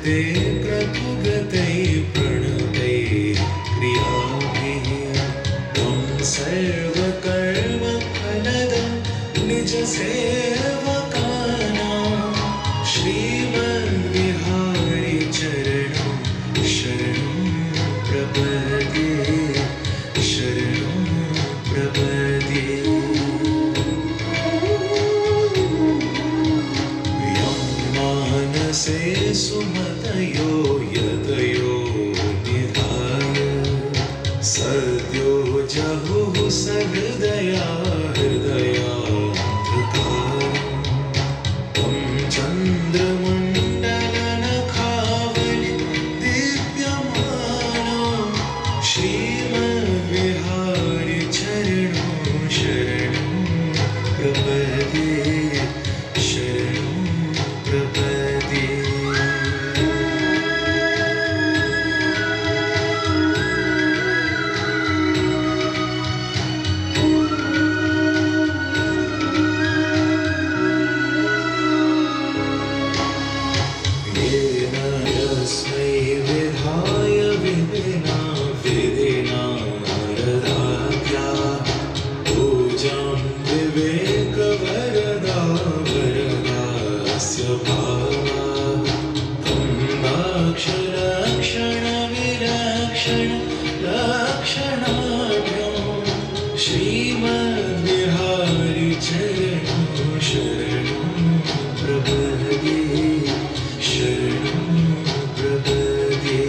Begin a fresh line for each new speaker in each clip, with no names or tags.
ते क्रतुगतै प्रणतै क्रियाभिः त्वं सर्वकर्मफलदं निजसेवकानां श्रीमद्विहारि चरणं शरणं प्रपद्ये शरणं प्रपद्ये मानसे सुमतयो यतयो निधाय सद्यो जहुः सहृदया हृदयान्धकारम् तं चन्द्रमण्डलनखावलि दीप्यमानं श्रीमद्विहारि चरणं शरणं प्रपद्ये शरणं प्रपद्ये येन यस्मै विधाय विधिना विधिना रदाज्ञा पूजां विवेकवरदा वरदास्य भावा तं दाक्षरक्षणविलक्षण लक्षणाढ्यं श्रीमद्विहारि चरणं शरणं प्रपद्ये शरणं प्रपद्ये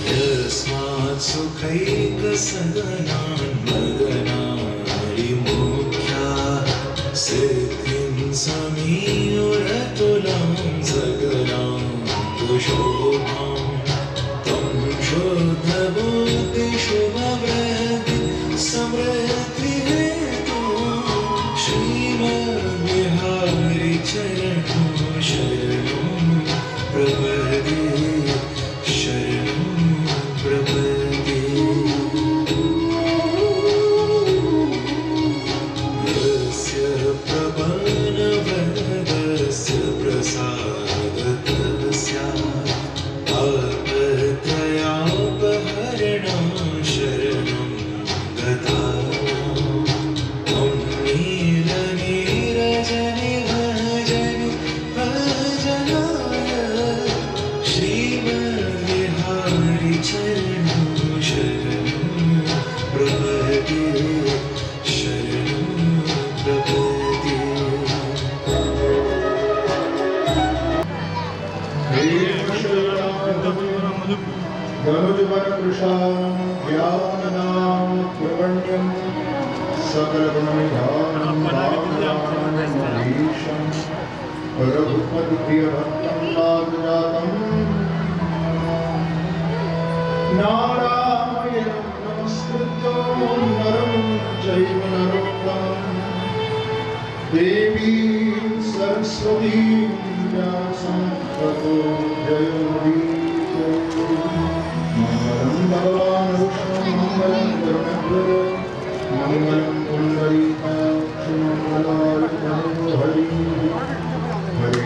यस्मात् सुखैकसदनान् मदनारिमुख्या सिद्धिं समीयुरतुलां सकलां कुशोभां तं शुद्धबुद्धिशुभवृद्धि समृद्धिहेतुं श्रीमद्विहारि चरणं शरणं प्रपद्ये शरणं प्रपद्ये यस्य प्रबलवरदस्य प्रसादतस्य तापत्रयापहरणं शरणं गतानां तं नीलनीरजनिभजनि भजनाय श्रीमद्विहारि चरणं शरणं प्रपद्ये शरणं प्रपद्ये
ज्ञाननां प्रपण्यं सकलगुणनिधानं वामनामधीशं रघुपतिप्रियभक्तं पादजातं नारायणं नमस्कृत्य नरं चैव नरोत्तमं देवीं सरस्वतीं व्यासं ततो जयमुदीरये मंगलं भगवान् विष्णु मंगलं गरुडध्वज मंगलं पुंडरीकाक्ष मंगलाय हरि हरे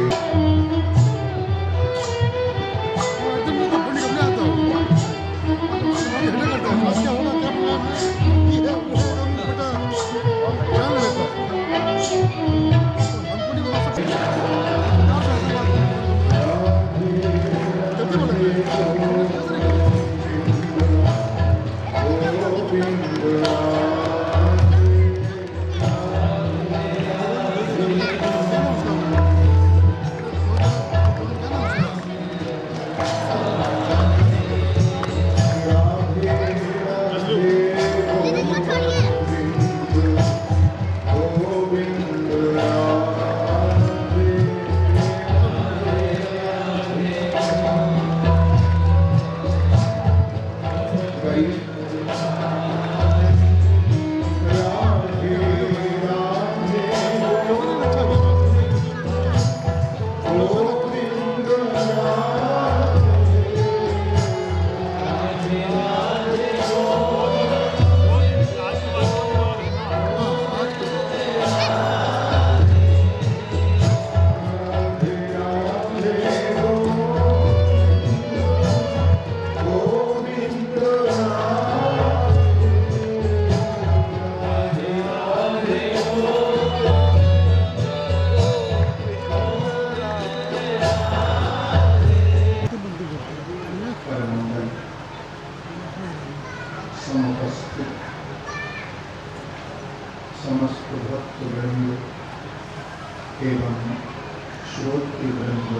भक्तिवृंद,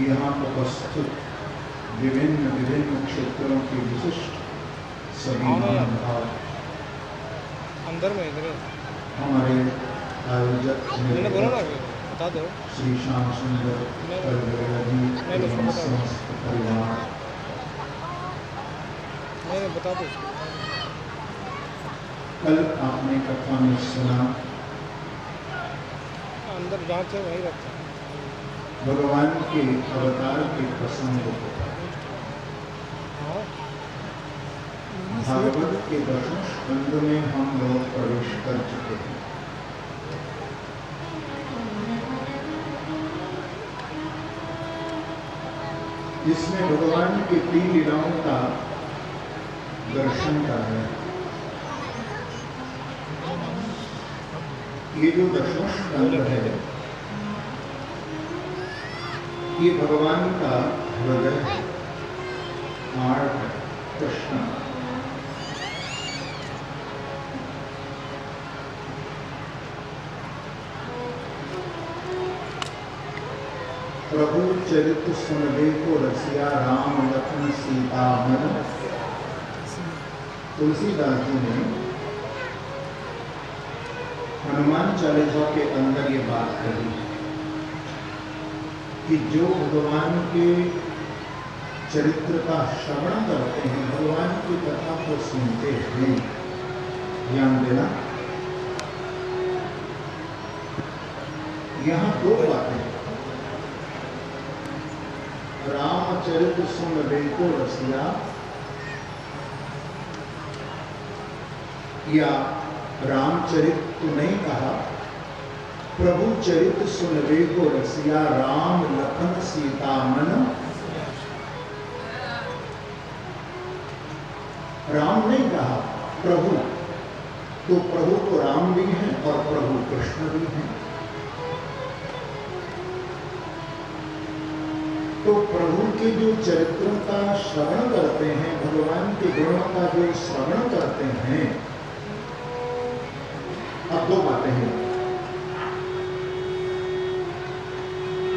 यहाँ उपस्थित विभिन्न विभिन्न क्षेत्रों के विशिष्ट सभी महानुभाव,
अंदर में इधर
हमारे आयोजक
मैंने बोला ना बता दो
श्री श्याम सुंदर जी एवं समस्त परिवार,
मैंने बता दो
कल आपने कथा में सुना
अंदर जहाँ से वहीं रखता है।
भगवान के अवतार के प्रसंग को। भागवत के दशम स्कंद में हम लोग प्रवेश कर चुके हैं। जिसमें भगवान की 3 लीलाओं का दर्शन कराया। ये जो दशम स्कंद है, ये भगवान का हृदय है, हार्ट है, कृष्ण। प्रभु चरित्र सुनबे को रसिया राम लखन सीता मन। तुलसीदास जी ने हनुमान चालीसा के अंदर ये बात कही कि जो भगवान के चरित्र का श्रवण करते हैं, भगवान की कथा को सुनते हैं, ध्यान देना, यहां 2 बातें, रामचरित्र सुन बेको रसिया, या रामचरित तो नहीं कहा, प्रभु चरित्र सुनबे को रसिया राम लखन सीता मन। राम नहीं कहा, प्रभु, तो प्रभु तो राम भी हैं और प्रभु कृष्ण भी हैं। तो प्रभु के जो चरित्रों का श्रवण करते हैं, भगवान के गुणों का जो श्रवण करते हैं, अब 2 बातें हैं,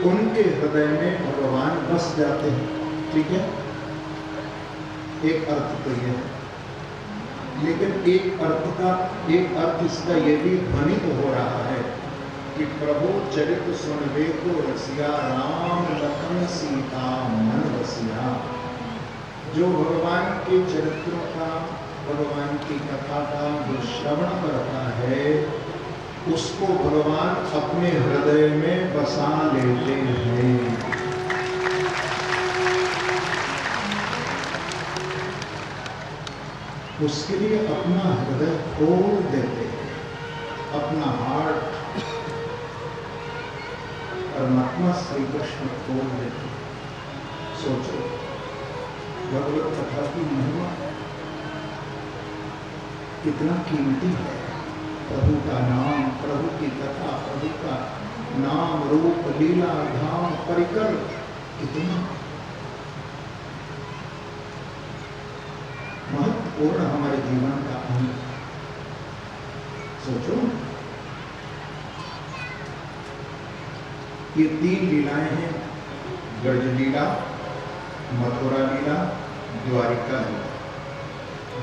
उनके हृदय में भगवान बस जाते हैं, ठीक है, एक अर्थ तो यह है। लेकिन एक अर्थ इसका यह भी ध्वनित हो रहा है कि प्रभु चरित्र सुनबे को रसिया राम लखन सीता मन बसिया। जो भगवान के चरित्रों का, भगवान की कथा का जो श्रवण करता है, उसको भगवान अपने हृदय में बसा लेते हैं। उसके लिए अपना हृदय खोल देते हैं, अपना हार्ट परमात्मा श्री कृष्ण खोल देते हैं। सोचो, भगवत कथा की महिमा कितना कीमती है। प्रभु का नाम, प्रभु की कथा, प्रभु का नाम, रूप, लीला, धाम, परिकर, कितना महत्वपूर्ण हमारे जीवन का अंग। सोचो, ये 3 लीलाएं हैं, ब्रज लीला, मथुरा लीला, द्वारिका लीला।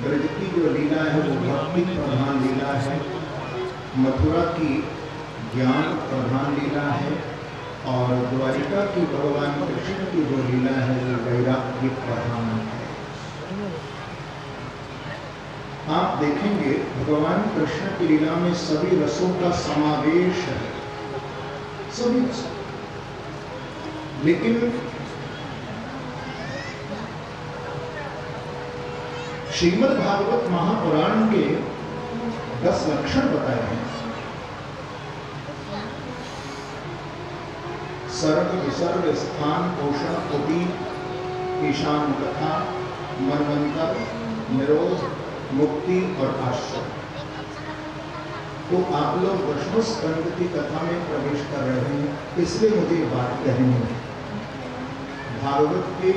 ब्रज की जो लीला है वो भक्ति प्रधान लीला है, मथुरा की ज्ञान प्रधान लीला है, और द्वारिका की भगवान कृष्ण की जो लीला है वो वैराग्य प्रधान है। आप देखेंगे भगवान कृष्ण की लीला में सभी रसों का समावेश है, सभी रसों। लेकिन श्रीमद् भागवत महापुराण के 10 लक्षण बताए हैं। सर्ग, विसर्ग, स्थान, पोषण, पुति, ईशान कथा, मनवंतर, निरोध, मुक्ति और आश्रय। तो आप लोग दशम स्कंद की कथा में प्रवेश कर रहे हैं, इसलिए मुझे बात कहनी है। भागवत के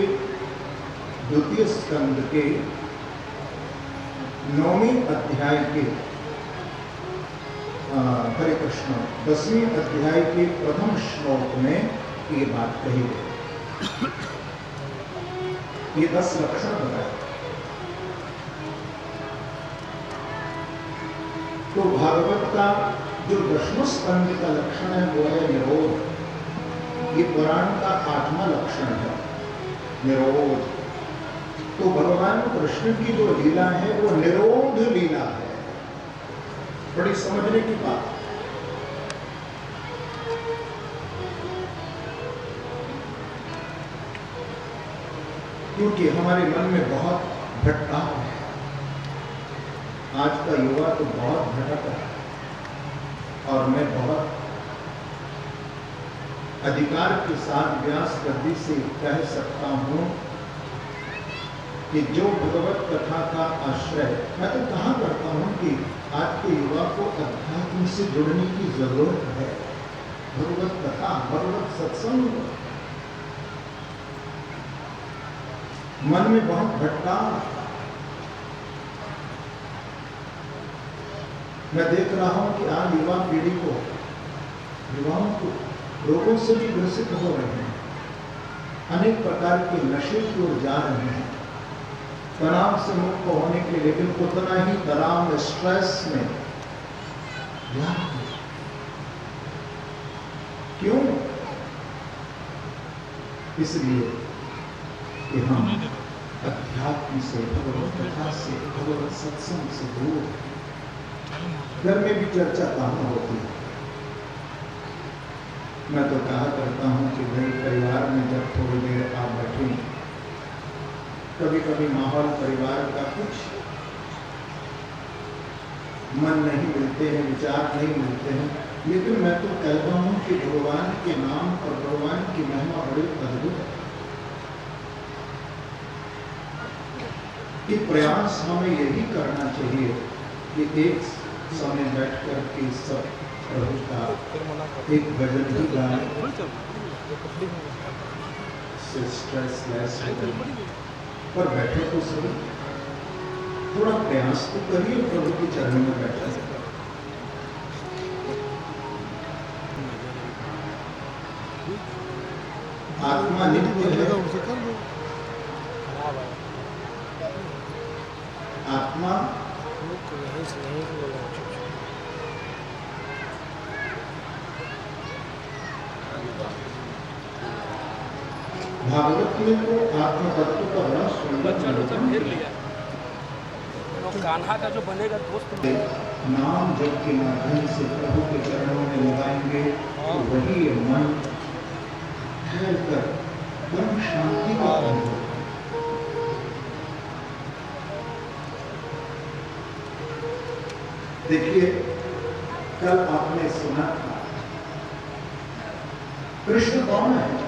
2 स्कंद के 9वें अध्याय के हरे कृष्ण 10वें अध्याय के प्रथम श्लोक में ये बात कही गई। ये 10 लक्षण बताए। तो भागवत का जो 10वें स्कंद का लक्षण है वो है निरोध। ये पुराण का 8वां लक्षण है, निरोध। तो भगवान कृष्ण की जो लीला है वो निरोध लीला है। बड़ी समझने की बात। क्योंकि हमारे मन में बहुत भटकाव है। आज का युवा तो बहुत भटक रहा है और मैं बहुत अधिकार के साथ व्यास गद्दी से कह सकता हूं कि जो भगवत कथा का आश्रय मैं तो कहा करता हूं कि आज के युवा को अध्यात्म से जुड़ने की जरूरत है। भगवत कथा, भगवत सत्संग। मन में बहुत भटकाव। मैं देख रहा हूं कि आज युवा पीढ़ी को, युवाओं को रोगों से भी ग्रसित हो रहे हैं। अनेक प्रकार के नशे की ओर जा रहे हैं तनाव से मुक्त होने के लिए, लेकिन उतना ही तनाव में, स्ट्रेस में। क्यों? इसलिए कि हम अध्यात्म से, भगवत कथा से, भगवत सत्संग से दूर। घर में भी चर्चा कहाँ होती है। मैं तो कहा करता हूं कि भाई परिवार में जब थोड़ी देर आप बैठे, कभी कभी माहौल परिवार का कुछ मन नहीं मिलते हैं, विचार नहीं मिलते हैं, लेकिन मैं तो कहता हूं कि भगवान के नाम और भगवान की महिमा बड़ी अद्भुत है। कि प्रयास हमें यही करना चाहिए कि एक समय बैठ कर के सब प्रभु का एक भजन ही गाएं, स्ट्रेस लेस पर बैठे तो सही। थोड़ा प्रयास तो करिए प्रभु के चरणों में बैठे। आत्मा नित्य है। आत्मा भागवत में तो आत्म तत्व का बड़ा सुंदर
कान्हा का जो बनेगा दोस्त
नाम जप के माध्यम से प्रभु के चरणों में लगाएंगे तो वही ये मन ठहर कर परम शांति का अनुभव। देखिए, कल आपने सुना था कृष्ण कौन है?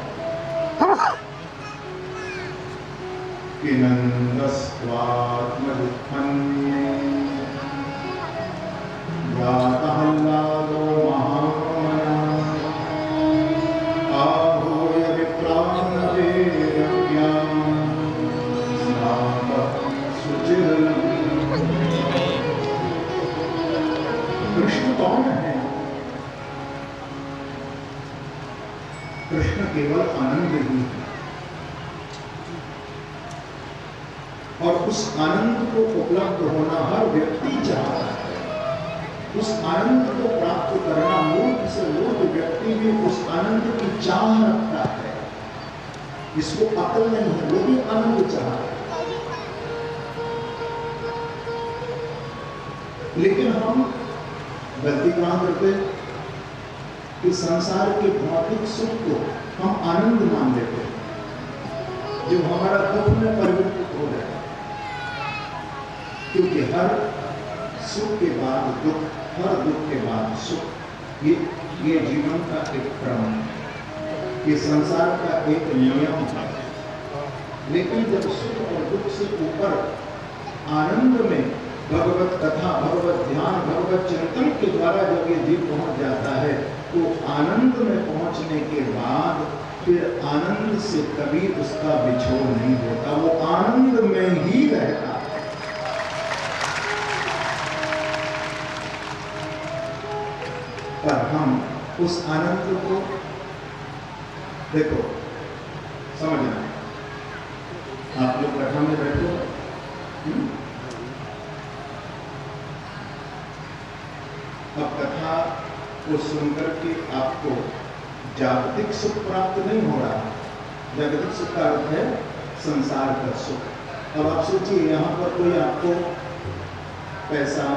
कि नंदस्त्वात्मदुःखन्ये जातहल्लादो महामना आहूय विप्राणवेदव्यां स्नातः सुचिरलम्। कृष्ण कौन है? कृष्ण केवल आनंद ही है और उस आनंद को उपलब्ध होना हर व्यक्ति चाहता है। उस आनंद को प्राप्त करना मूर्ख से मूर्ख व्यक्ति भी उस आनंद की चाह रखता है। इसको अकल नहीं है, वो भी आनंद चाहता है। लेकिन हम गलती कहां करते हैं कि संसार के भौतिक सुख को हम आनंद मान लेते हैं, जो हमारा दुख में परिवर्तित हो जाए। क्योंकि हर सुख के बाद दुख, हर दुख के बाद सुख, ये जीवन का एक क्रम है, ये संसार का एक नियम है। लेकिन जब सुख और दुख से ऊपर आनंद में भगवत कथा, भगवत ध्यान, भगवत चिंतन के द्वारा जब ये जीव पहुंच जाता है, तो आनंद में पहुंचने के बाद फिर आनंद से कभी उसका बिछोड़ नहीं होता, वो आनंद में ही रहता। उस आनंद को देखो, समझना। आप लोग कथा में बैठो, अब कथा को सुनकर के आपको जागतिक सुख प्राप्त नहीं हो रहा। जागतिक सुख का अर्थ है संसार का सुख। अब आप सोचिए, यहाँ पर कोई आपको पैसा,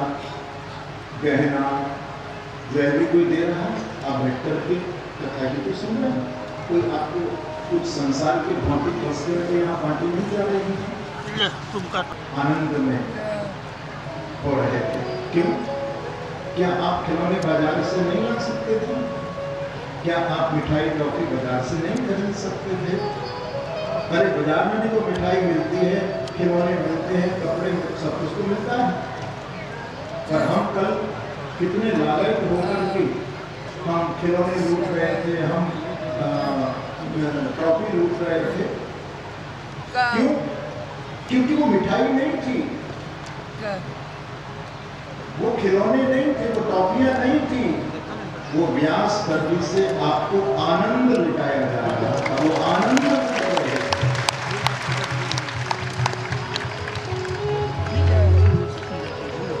गहना, ज्वेलरी कोई दे रहा है, आप बैठ करके कथा की तो सुन रहे हैं। कोई आपको कुछ संसार के भौतिक वस्तुएं के यहाँ बांटी नहीं जा रही है, आनंद में हो रहे थे। क्यों? क्या आप खिलौने बाजार से नहीं ला सकते थे? क्या आप मिठाई टॉफी बाजार से नहीं खरीद सकते थे? अरे बाजार में भी तो मिठाई मिलती है, खिलौने मिलते हैं, कपड़े, सब कुछ तो मिलता है। पर हम कल कितने लालच होकर के हम खिलौने लूट रहे थे, हम ट्रॉफी लूट रहे थे। क्यों? क्योंकि वो मिठाई नहीं थी, वो खिलौने नहीं थे, वो टॉफियां नहीं थी, वो व्यास दर्दी से आपको आनंद लुटाया जा रहा था। वो आनंद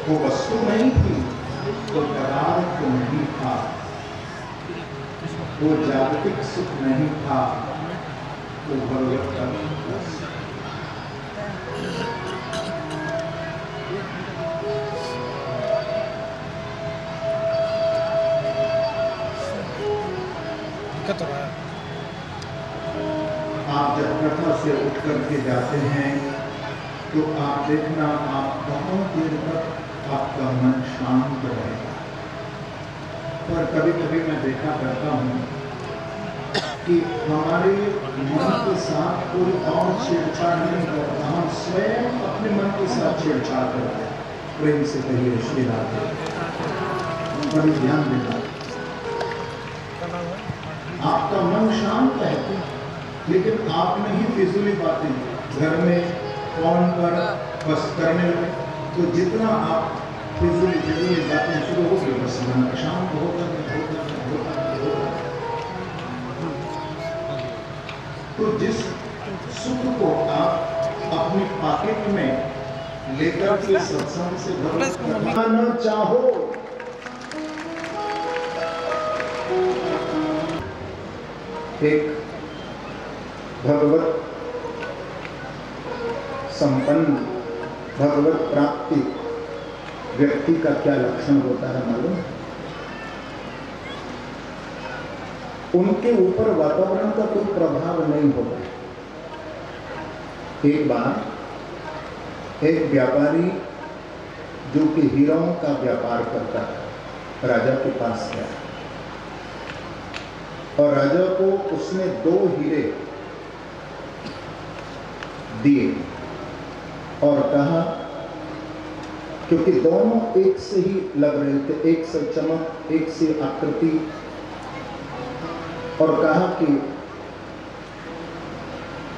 वो वस्तु नहीं थी, वो पदार्थ नहीं था, वो जागतिक सुख नहीं था, वो भगवत का रस।
दिक्कत हो रहा है।
आप जब कथा से उठ करके जाते हैं तो आप देखना, आप बहुत देर तक आपका मन शांत रहेगा। पर कभी कभी मैं देखा करता हूँ कि हमारे मन के साथ कोई और छेड़छाड़ नहीं करता, हम स्वयं अपने मन के साथ छेड़छाड़ करते हैं। प्रेम से कहिए श्री राधे। बड़ी ध्यान देना, आपका मन शांत है, लेकिन आपने ही फिजूली बातें घर में फोन पर बस करने लगे, तो जितना आप फिजूली बातें शुरू हो गई, बस मन शांत होगा। तो जिस सुख को आप अपनी पॉकेट में लेकर के सत्संग से भरना चाहो, एक भगवत संपन्न, भगवत प्राप्ति व्यक्ति का क्या लक्षण होता है मालूम? उनके ऊपर वातावरण का कोई प्रभाव नहीं होता। एक बार एक व्यापारी जो कि हीरों का व्यापार करता है राजा के पास गया, और राजा को उसने 2 हीरे दिए और कहा, क्योंकि दोनों एक से ही लग रहे थे, एक से चमक, एक से आकृति, और कहा कि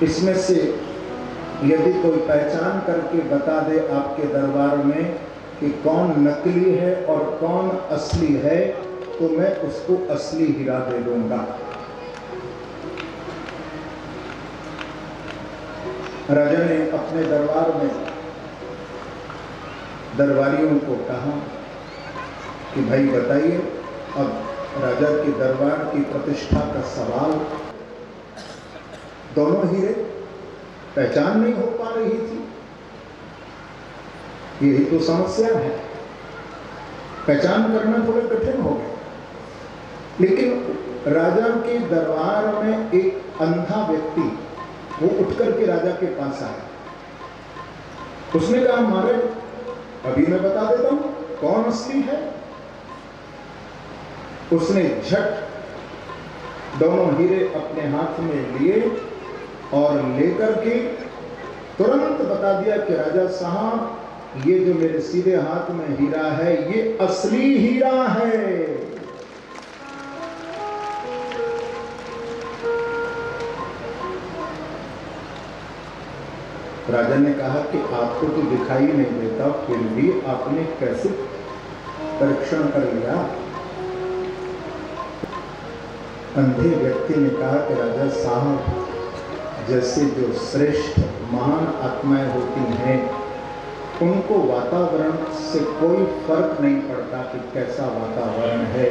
इसमें से यदि कोई पहचान करके बता दे आपके दरबार में कि कौन नकली है और कौन असली है, तो मैं उसको असली हीरा दे दूंगा। राजा ने अपने दरबार में दरबारियों को कहा कि भाई बताइए, अब राजा के दरबार की प्रतिष्ठा का सवाल, दोनों हीरे पहचान नहीं हो पा रही थी, यही तो समस्या है, पहचान करना थोड़ा कठिन हो गया। लेकिन राजा के दरबार में एक अंधा व्यक्ति वो उठ करके राजा के पास आया। उसने कहा, महाराज अभी मैं बता देता हूं कौन असली है। उसने झट दोनों हीरे अपने हाथ में लिए और लेकर के तुरंत बता दिया कि राजा साहब, ये जो मेरे सीधे हाथ में हीरा है, ये असली हीरा है। राजा ने कहा कि आपको तो दिखाई नहीं देता, फिर भी आपने कैसे परीक्षण कर लिया? अंधे व्यक्ति ने कहा कि राजा साहब, जैसे जो श्रेष्ठ महान आत्माएं होती हैं, उनको वातावरण से कोई फर्क नहीं पड़ता कि कैसा वातावरण है।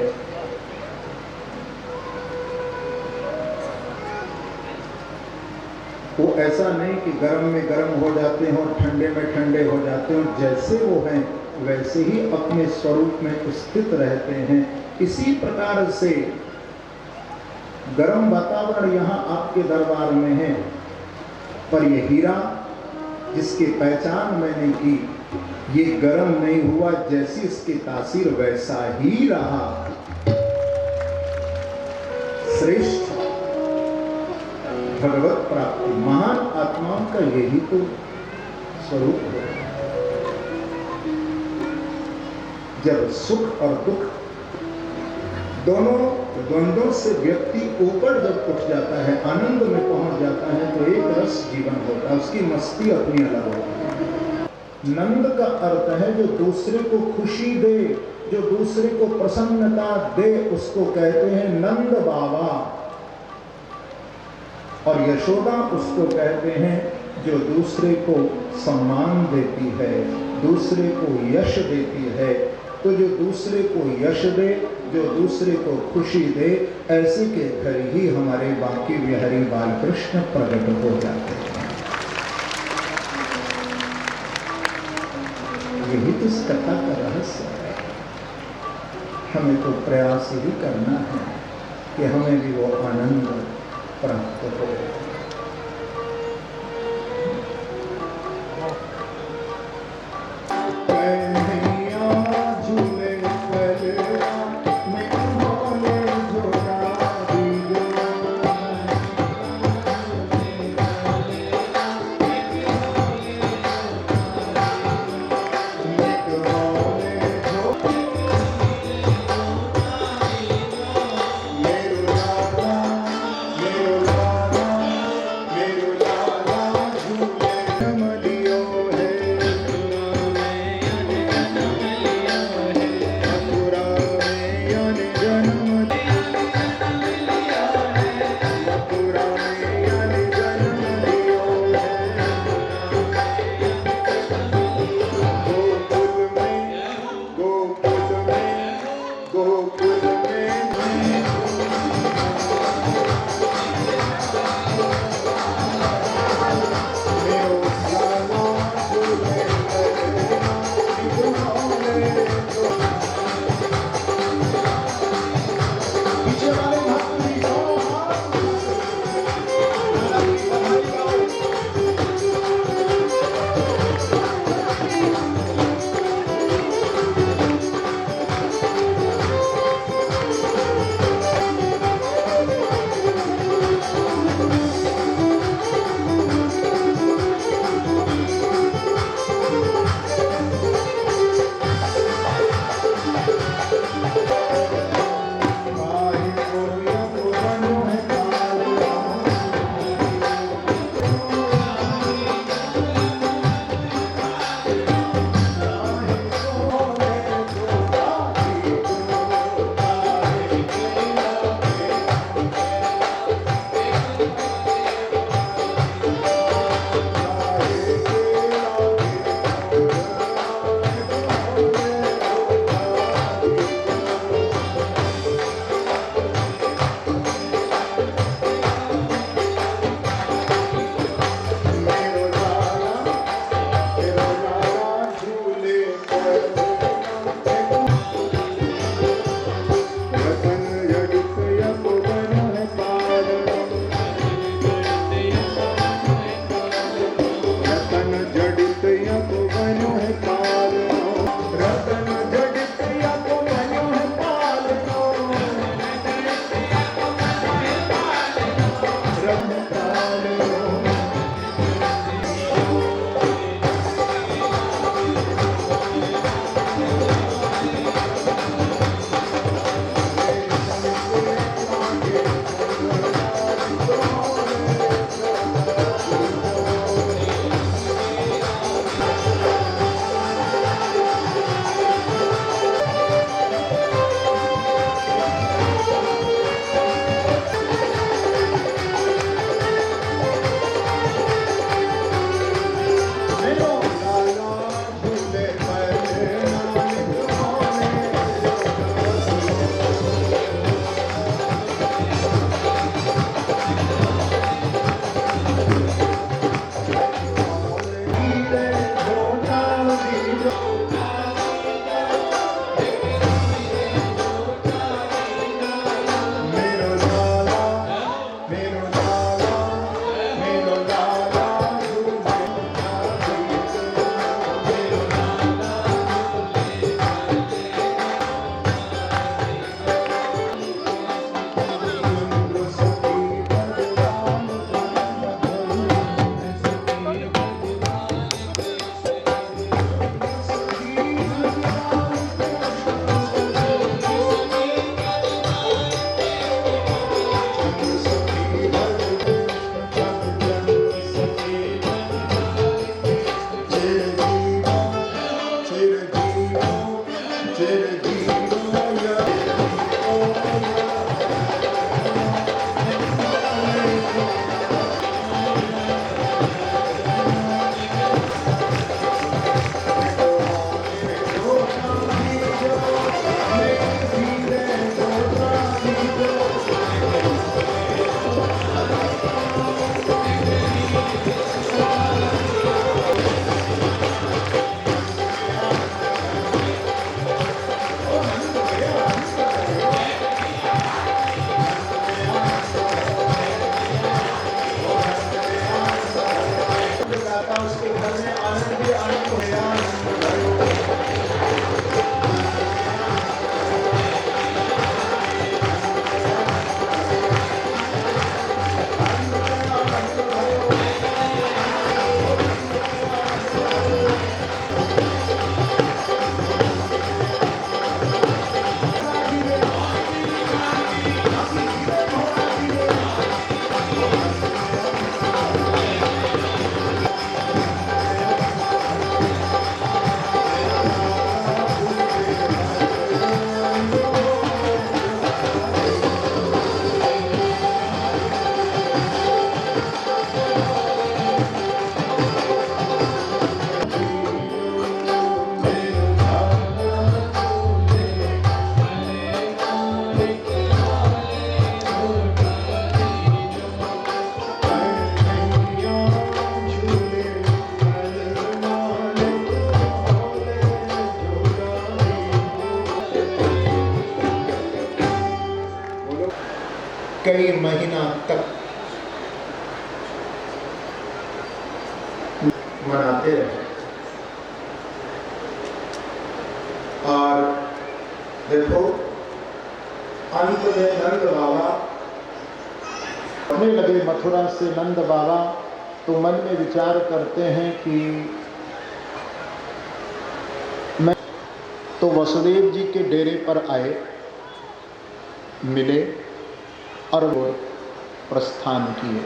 वो ऐसा नहीं कि गर्म में गर्म हो जाते हैं और ठंडे में ठंडे हो जाते हैं। जैसे वो हैं वैसे ही अपने स्वरूप में स्थित रहते हैं। इसी प्रकार से गर्म वातावरण यहाँ आपके दरबार में है, पर ये हीरा जिसकी पहचान मैंने की, ये गर्म नहीं हुआ, जैसी इसकी तासीर वैसा ही रहा। श्रेष्ठ भगवत प्राप्ति महान आत्माओं का यही तो स्वरूप है। जब सुख और दुख दोनों द्वंद्वों से व्यक्ति ऊपर जब उठ जाता है, आनंद में पहुंच जाता है, तो एक रस जीवन होता है, उसकी मस्ती अपनी अलग होती है। नंद का अर्थ है जो दूसरे को खुशी दे, जो दूसरे को प्रसन्नता दे, उसको कहते हैं नंद बाबा। और यशोदा उसको कहते हैं जो दूसरे को सम्मान देती है, दूसरे को यश देती है। तो जो दूसरे को यश दे, जो दूसरे को खुशी दे, ऐसे के घर ही हमारे बांके बिहारी बालकृष्ण प्रकट हो जाते हैं। यही तो इस कथा का रहस्य है। हमें तो प्रयास ही करना है कि हमें भी वो आनंद प्राप्त हो। अंत तक मनाते रहे। और देखो अंत में नंद बाबा आने लगे मथुरा से। नंद बाबा तो मन में विचार करते हैं कि मैं तो वसुदेव जी के डेरे पर आए, मिले और वो प्रस्थान किए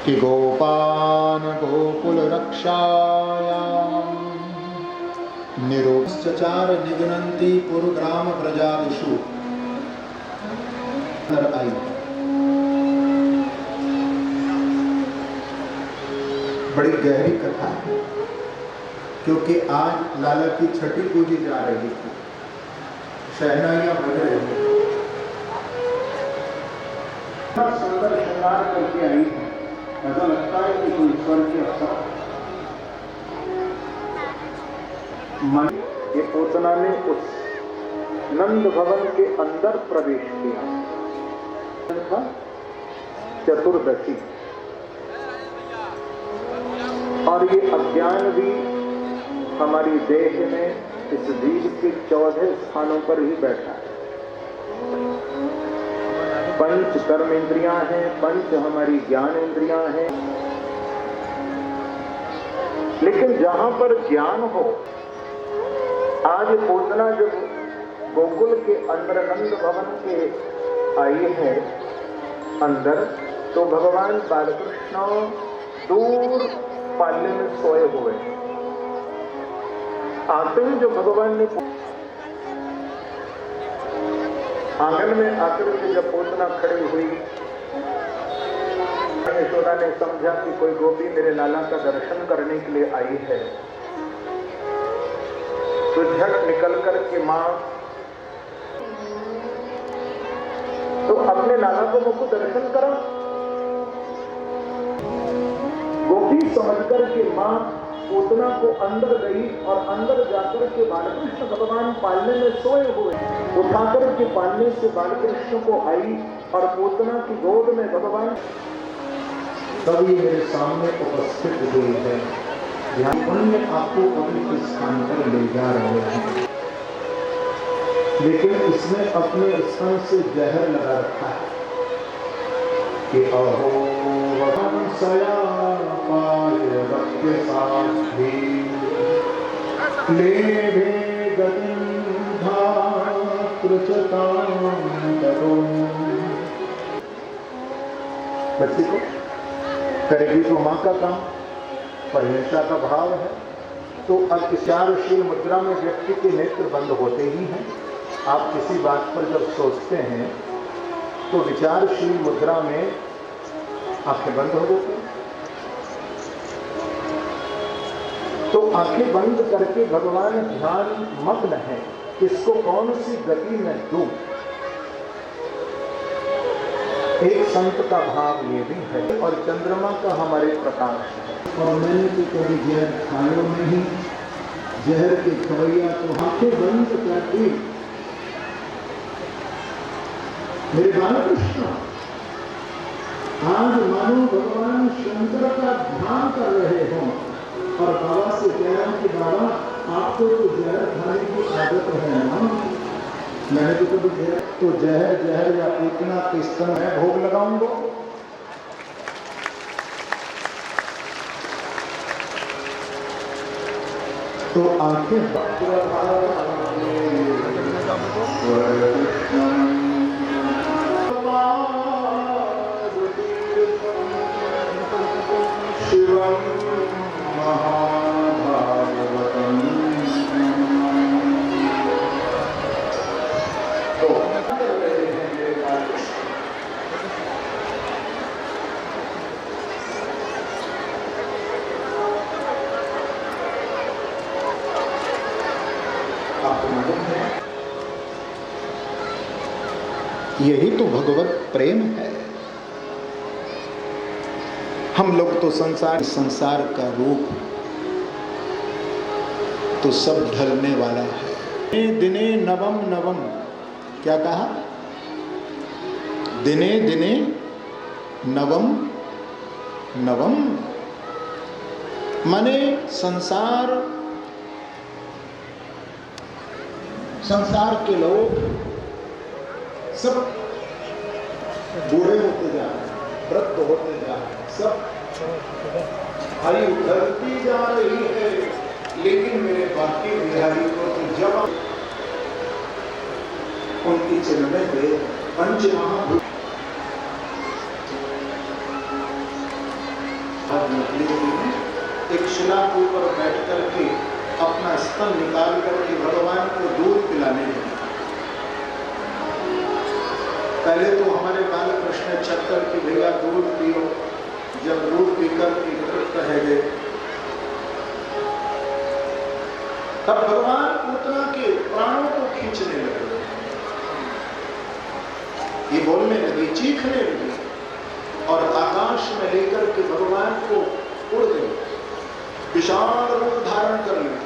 कि गोपान गोकुल रक्षायाम निरोचचार निगनंती पुरग्राम प्रजादिषु आई। बड़ी गहरी कथा है, क्योंकि आज लाला की छठी पूजी जा रही थी, शहनाइयां बज रही थी, सुंदर श्रृंगार करके आई है। ऐसा लगता है कि कोई ईश्वर के अवसर मन ये पूतना ने उस नंद भवन के अंदर प्रवेश किया था। चतुर्दशी और ये अज्ञान भी हमारी देह में इस जीव के 14 स्थानों पर ही बैठा है। पंच कर्म इंद्रियां हैं, पंच हमारी ज्ञान इंद्रियां हैं। लेकिन जहां पर ज्ञान हो, आज पूतना जब गोकुल के अंदर नंद भवन के आई है अंदर, तो भगवान बालकृष्ण दूर पाले में सोए हुए आते ही जो भगवान ने आंगन में आकर के जब पूतना खड़ी हुई, यशोदा ने समझा कि कोई गोपी मेरे लाला का दर्शन करने के लिए आई है, तो झट निकल कर के मां तो अपने लाला को मुझको दर्शन करा। गोपी समझकर के मां पूतना को अंदर गई और अंदर जाकर के बालकृष्ण भगवान पालने में सोए हुए उठाकर के पालने से बालकृष्ण को आई और पूतना की गोद में भगवान तभी मेरे सामने उपस्थित हुई है। ध्यान में आपको कभी किस स्थान पर ले जा रहे हैं, लेकिन इसने अपने स्थान से जहर लगा रखा है कि अहो सया पाय भक्ति साक्षी ले भे गतिं धातृचतां करो। बच्चे को करेगी तो माँ का काम, परिणता का भाव है। तो अब विचारशील मुद्रा में व्यक्ति के नेत्र बंद होते ही हैं। आप किसी बात पर जब सोचते हैं तो विचारशील मुद्रा में आंखें बंद हो जाती हैं। तो आंखें बंद करके भगवान ध्यान मग्न है, इसको कौन सी गति में दूं। एक संत का भाव ये भी है, और चंद्रमा का हमारे प्रकाश है। और मैंने तो कभी जहर खायो नहीं, जहर के खवैया तो आंखें बंद करके मेरे बालकृष्ण आज मानो भगवान शंकर का ध्यान कर रहे हों और बाबा से कह रहा हूं कि बाबा आपको तो जहर खाने की आदत है ना, मैंने तो कभी जहर तो जहर या पूतना किस तरह भोग लगाऊंगा। तो आंखें शिवम महाभागवतम। तो यही तो भगवत प्रेम है। हम लोग तो संसार का रूप तो सब ढलने वाला है। दिने नवम नवम क्या कहा? दिने दिने नवम नवम, माने संसार के लोग सब बूढ़े होते जा रहे, वृद्ध होते जा रहे, सब आयु बढ़ती जा रही है, लेकिन मेरे बाकी बिहारी को तो जब उनकी चरणों पे पंच महाभूत एक शिला के ऊपर बैठ करके अपना स्तन निकाल करके भगवान को दूध पिलाने लगे। पहले तो हमारे बालकृष्ण चक्कर की भैया दूध पियो, जब दूध पीकर के तृप्त रह गए, तब भगवान पूतना के प्राणों को खींचने लगे, ये बोलने लगे, चीखने लगे, और आकाश में लेकर के भगवान को उड़ गए, विशाल रूप धारण कर लिया।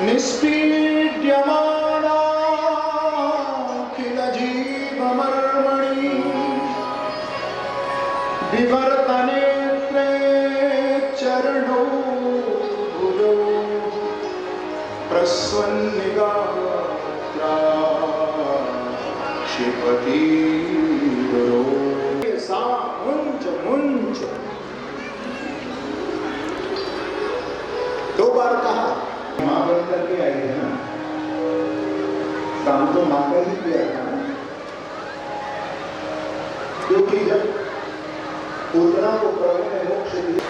निष्पीड्यमाना किल जीवमर्मणि विवर्तनेत्रे चरणौ भुजौ प्रस्वन्निगात्रा क्षिपति गुरो सा मुंच मुंच। दो बार कहा, मां बन करके आई है ना, काम तो मां का ही किया था ना, क्योंकि जब पूतना को प्रभु ने मोक्ष दिया,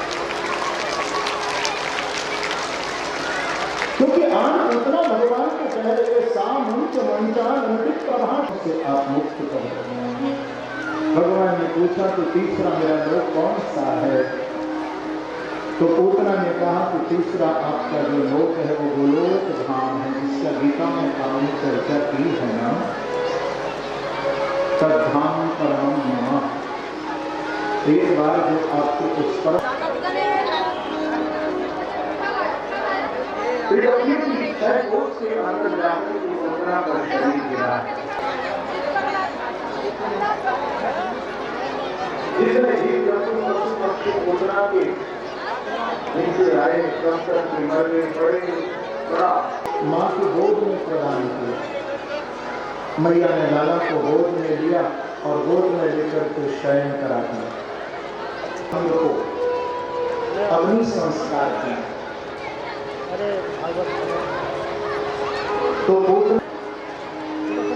क्योंकि आज उतना भगवान को कह रहे सामुंच मंचान अमृत प्रभाष से आप मुक्त करो। भगवान ने पूछा तो तीसरा मेरा लोक कौन सा है? तो पूतना ने कहा कि तीसरा आपका जो लोक है वो गोलोक धाम है, जिसका गीता में आपने चर्चा की है ना, तद्धाम परमं मम। एक बार जो आपको उस पर से अंदर जाकर की पूतना पर शरीर गिरा, जिसने जीव जंतु पशु पक्षी पूतना के नीचे आए, कंकर के मरने पड़े, बड़ा माँ की गोद में प्रदान किया। मैया ने लाला को गोद में लिया और गोद में लेकर के शयन करा दिया। हम लोग अग्नि संस्कार किया। तो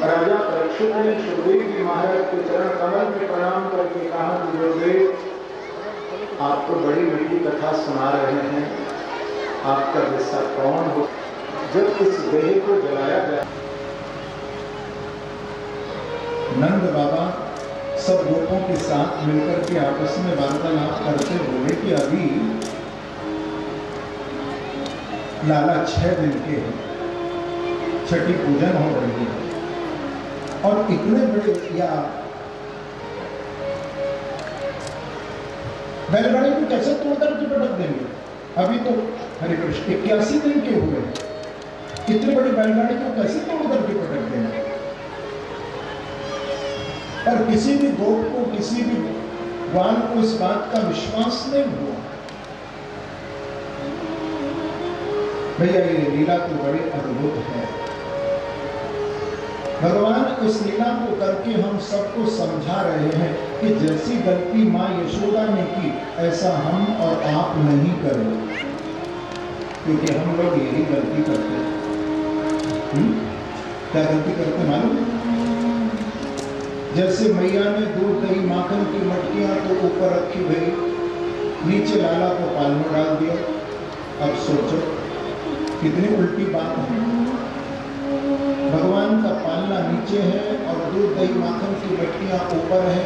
राजा परीक्षित ने सुखदेव जी महाराज के चरण कमल में प्रणाम करके कहा कि गुरुदेव, आपको बड़ी मीठी कथा सुना रहे हैं, आपका जैसा कौन हो? जब इस देह को जलाया गया, नंद बाबा सब गोपों के साथ मिलकर के आपस में वार्तालाप करते बोले कि अभी लाला 6 दिन के हैं, छठी पूजन हो रही है, और इतने बड़े या बैलगाड़ी को कैसे तोड़कर के पटक देंगे? अभी तो हरे कृष्ण 81 दिन के हुए, इतनी बड़ी बैलगाड़ी को कैसे तोड़कर के पटक देंगे? पर किसी भी गोप को, किसी भी ग्वाल को इस बात का विश्वास नहीं हुआ। भैया ये लीला तो बड़ी अद्भुत है। भगवान इस लीला को करके हम सबको समझा रहे हैं कि जैसी गलती माँ यशोदा ने की, ऐसा हम और आप नहीं करें, क्योंकि हम लोग यही गलती करते हैं। क्या गलती करते मालूम? जैसे मैया ने दूध दही माखन की मटकियां तो ऊपर रखी गई, नीचे लाला को पालना डाल दिया। अब सोचो कितनी उल्टी बात है। भगवान का पालना नीचे है और दूध दही माखन की मटकियां ऊपर है।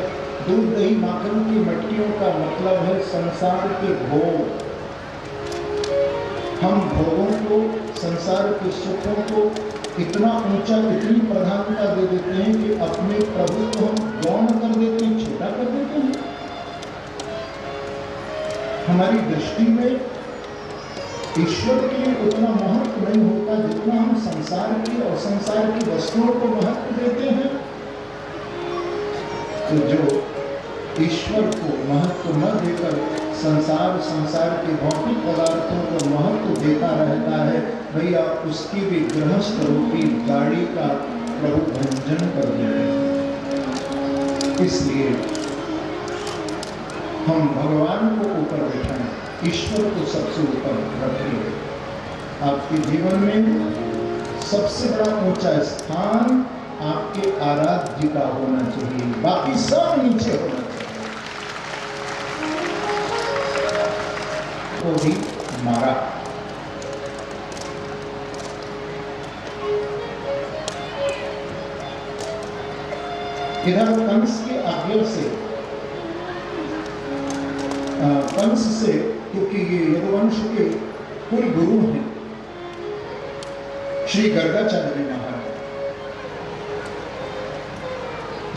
दूध दही माखन की मटकियों का मतलब है संसार के भोग। हम भोगों को, संसार के सुखों को इतना ऊंचा, इतनी प्रधानता दे देते हैं कि अपने प्रभु को हम गौण कर देते हैं, छोटा कर देते हैं। हमारी दृष्टि में ईश्वर के लिए उतना महत्व नहीं होता जितना हम संसार की और संसार की वस्तुओं को महत्व देते हैं। तो जो ईश्वर को महत्व न देकर संसार के भौतिक पदार्थों को महत्व देता रहता है, भैया उसकी भी गृहस्थ रूपी गाड़ी का प्रभु भंजन कर देते हैं। इसलिए हम भगवान को ऊपर बैठाएं, ईश्वर को सबसे ऊपर रखिए। आपके जीवन में सबसे बड़ा ऊंचा स्थान आपके आराध्य का होना चाहिए, बाकी सब नीचे होना चाहिए। वो भी मारा। इधर कंस की आज्ञा से, कंस से, क्योंकि ये यदुवंश के कुल गुरु हैं श्री गर्गाचार्य महाराज,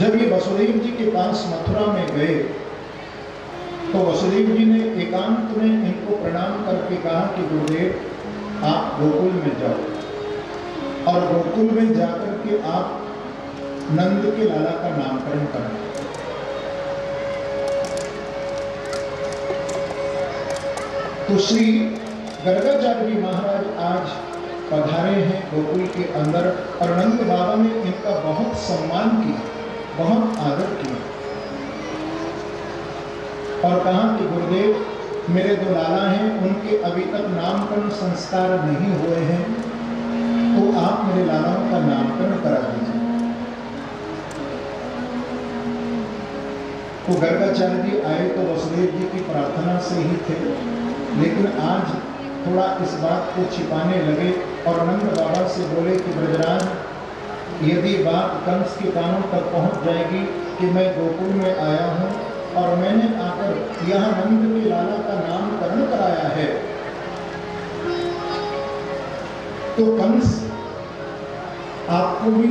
जब ये वसुदेव जी के पास मथुरा में गए तो वसुदेव जी ने एकांत में इनको प्रणाम करके कहा कि गुरुदेव आप गोकुल में जाओ और गोकुल में जाकर के आप नंद के लाला का नामकरण करें। तो श्री गर्गाचार्य जी महाराज आज पधारे हैं गोकुल के अंदर और नंद बाबा ने इनका बहुत सम्मान किया, बहुत आदर किया और कहा कि गुरुदेव मेरे दो लाला हैं, उनके अभी तक नामकरण संस्कार नहीं हुए हैं, तो आप मेरे लालाओं का नामकरण करा दीजिए। तो गर्गाचार्य जी आए तो वसुदेव जी की प्रार्थना से ही थे, लेकिन आज थोड़ा इस बात को छिपाने लगे और नंद बाबा से बोले कि ब्रजराज, यदि बात कंस के कानों तक पहुंच जाएगी कि मैं गोकुल में आया हूं और मैंने आकर यहां नंद के लाला का नामकरण कराया है, तो कंस आपको भी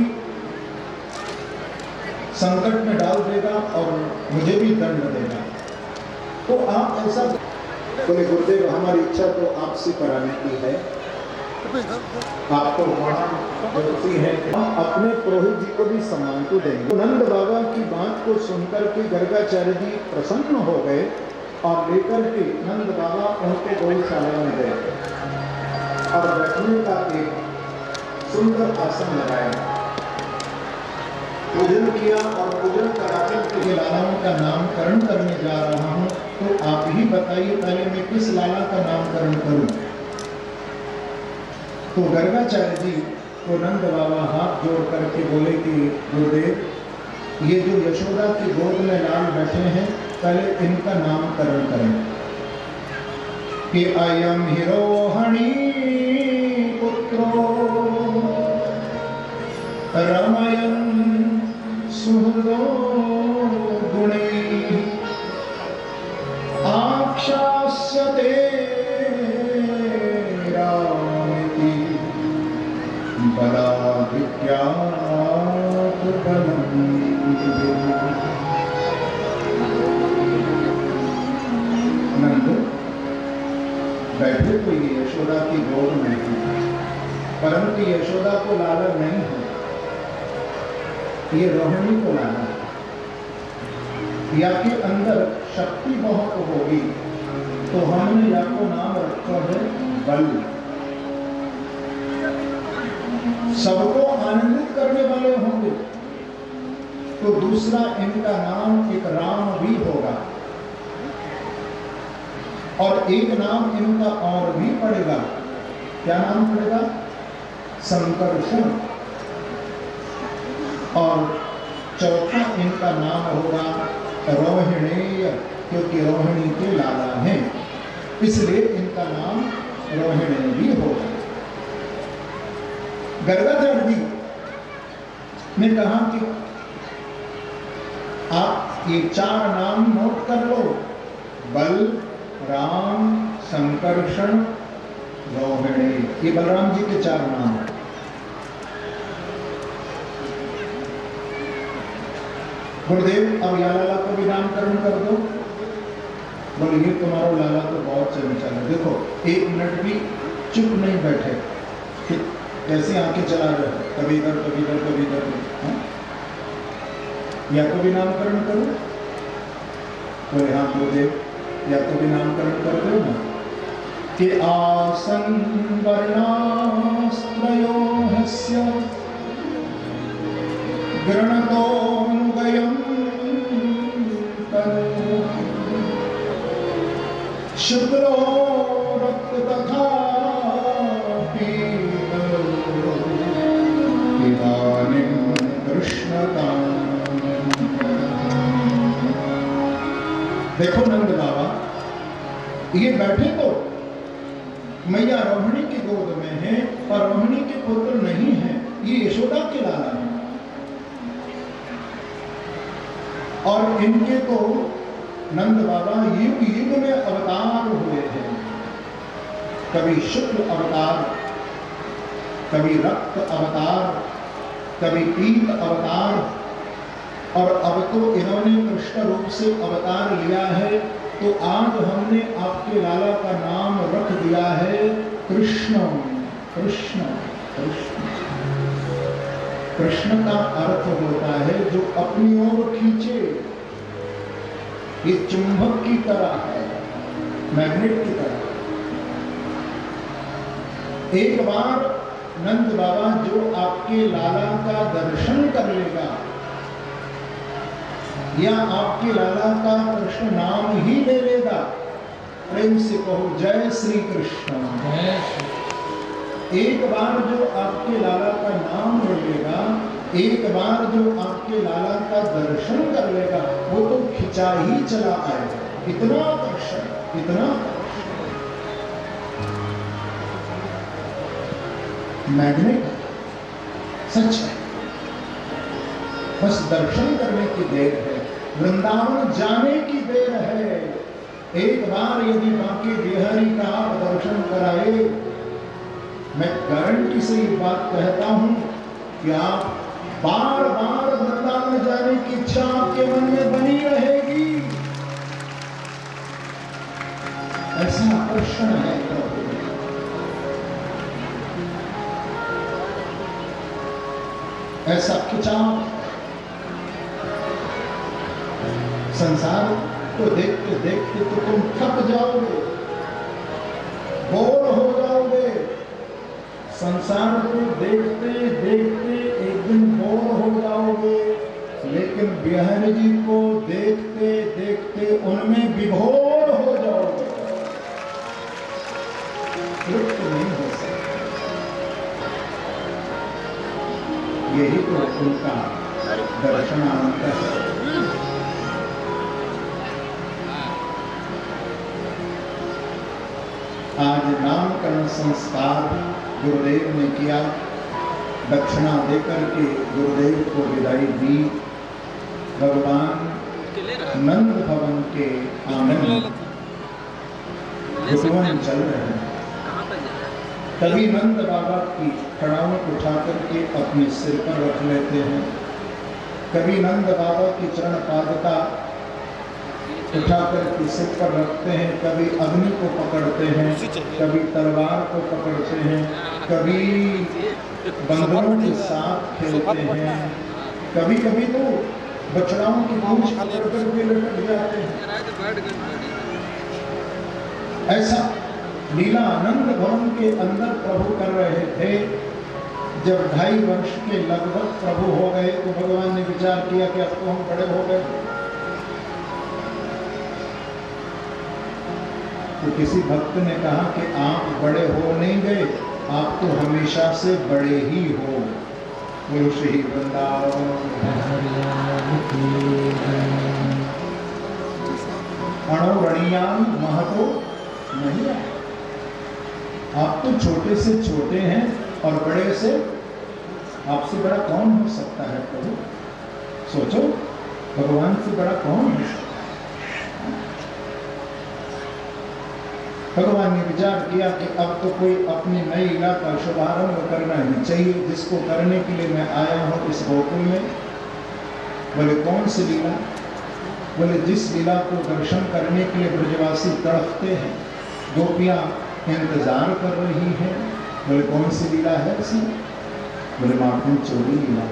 संकट में डाल देगा और मुझे भी दंड देगा। तो आप ऐसा बोले, गुरुदेव हमारी इच्छा तो आपसे कराने की है, आपको होती है, हम अपने पुरोहित जी को भी सम्मान को देंगे। नंद बाबा की बात को सुनकर के गर्गाचार्य जी प्रसन्न हो गए और लेकर के नंद बाबा उनके गौशाला में गए और बैठने का एक सुंदर आसन लगाया, पूजन किया और पूजन कराकर के लालाओं का नामकरण करने जा रहा हूं, तो आप ही बताइए पहले मैं किस लाला का नामकरण करूं। तो गर्गाचार्य जी को नंद बाबा हाथ जोड़ करके बोले कि गुरुदेव ये जो यशोदा की गोद में लाल बैठे हैं, पहले इनका नामकरण करें कि अयम हिरोहणी पुत्रो रमयन् सुहृदो गुणैः आक्षास्यते रामिति बलादित्यात् बलम्। नंद बैठे तो ये यशोदा की गोद में है, परंतु यशोदा को लाला नहीं है, ये रोहिणी को लाना है। या के अंदर शक्ति बहुत होगी तो हमने या को नाम रखा है बल, सबको आनंदित करने वाले होंगे। तो दूसरा इनका नाम एक राम भी होगा और एक नाम इनका और भी पड़ेगा। क्या नाम पड़ेगा? संकर्षण। और चौथा इनका नाम होगा रोहिणेय, क्योंकि रोहिणी के लाला हैं, इसलिए इनका नाम रोहिणी भी होगा। गर्गाचार्य जी ने कहा कि आप ये चार नाम नोट कर लो, बल, राम, संकर्षण, रोहिणी, ये बलराम जी के चार नाम हैं। गुरुदेव अब या लाला को भी नामकरण कर दो। बोले ये तुम्हारा लाला तो बहुत चंचल है, देखो 1 मिनट भी चुप नहीं बैठे, कैसे आंखें चला रहे हो, कभी इधर कभी इधर कभी इधर, या तो भी नामकरण करो, बोले हाँ गुरुदेव, या तो भी नामकरण कर दो ना कि आसन वर्णास्त्रयो हस्य गृणतोऽनुगयं तनु शुक्लो रक्त तथा इदानीं कृष्णतां। देखो नंद बाबा ये बैठे तो मैया रोहिणी की गोद में है और रोहिणी के पुत्र नहीं है, ये यशोदा के लाला है। और इनके तो नंद बाबा युग युग में अवतार हुए हैं, कभी शुक्ल अवतार, कभी रक्त अवतार, कभी पीत अवतार, और अब तो इन्होंने कृष्ण रूप से अवतार लिया है। तो आज हमने आपके लाला का नाम रख दिया है कृष्ण। कृष्ण कृष्ण कृष्ण का अर्थ होता है जो अपनी ओर खींचे, ये चुंबक की तरह है, मैग्नेट की तरह। एक बार नंद बाबा जो आपके लाला का दर्शन कर लेगा या आपके लाला का कृष्ण नाम ही ले लेगा, प्रेम से कहो जय श्री कृष्ण। एक बार जो आपके लाला का नाम ले लेगा, एक बार जो आपके लाला का दर्शन कर लेगा, वो तो खिंचा ही चला आएगा। इतना आकर्षण, इतना मैग्नेट, सच है। बस दर्शन करने की देर है, वृंदावन जाने की देर है। एक बार यदि बांके बिहारी का आप दर्शन कराए, मैं गारंटी से ये बात कहता हूं कि आप बार बार वृंदावन जाने की इच्छा आपके मन में बनी रहेगी। ऐसा आकर्षण है प्रभु, ऐसा खिंचाव। संसार को देखते देखते तो तुम थक जाओगे, बोर हो जाओगे। संसार को देखते देखते एक दिन बोर हो जाओगे, लेकिन बिहारी जी को देखते देखते उनमें विभोर हो जाओगे। तृप्त नहीं हो सकते। यही तो उनका दर्शनानंद है। आज नामकरण संस्कार गुरुदेव ने किया, दक्षिणा देकर के गुरुदेव को विदाई दी। भगवान नंद भवन के आंगन भगवान चल रहे हैं। कभी नंद बाबा की खड़ाओं उठा करके अपने सिर पर रख लेते हैं, कभी नंद बाबा की चरण पादुका उठा करके सिर पर रखते हैं, कभी अग्नि को पकड़ते हैं, कभी तलवार को पकड़ते हैं, कभी बंदरों के साथ खेलते हैं, कभी कभी तो बछड़ाओं की पूंछ पकड़ करके लटक जाते हैं। ऐसा लीला आनंद भवन के अंदर प्रभु कर रहे थे। जब 2.5 वर्ष के लगभग प्रभु हो गए तो भगवान ने विचार किया कि अब तो हम बड़े हो गए। तो किसी भक्त ने कहा कि आप बड़े हो नहीं गए, आप तो हमेशा से बड़े ही हो। बोलो श्री वृंदावन। अणोरणीयाम महतो नहीं है। आप तो छोटे से छोटे हैं और बड़े से, आपसे बड़ा कौन हो सकता है प्रभु? सोचो, भगवान से बड़ा कौन है? भगवान ने विचार किया कि अब तो कोई अपनी नई लीला का शुभारंभ करना ही चाहिए, जिसको करने के लिए मैं आया हूँ इस गोकुल में। बोले कौन सी लीला? बोले जिस लीला को दर्शन करने के लिए ब्रजवासी तड़पते हैं, गोपियां इंतजार कर रही हैं। बोले कौन सी लीला है ऐसी? बोले माखन चोरी लीला।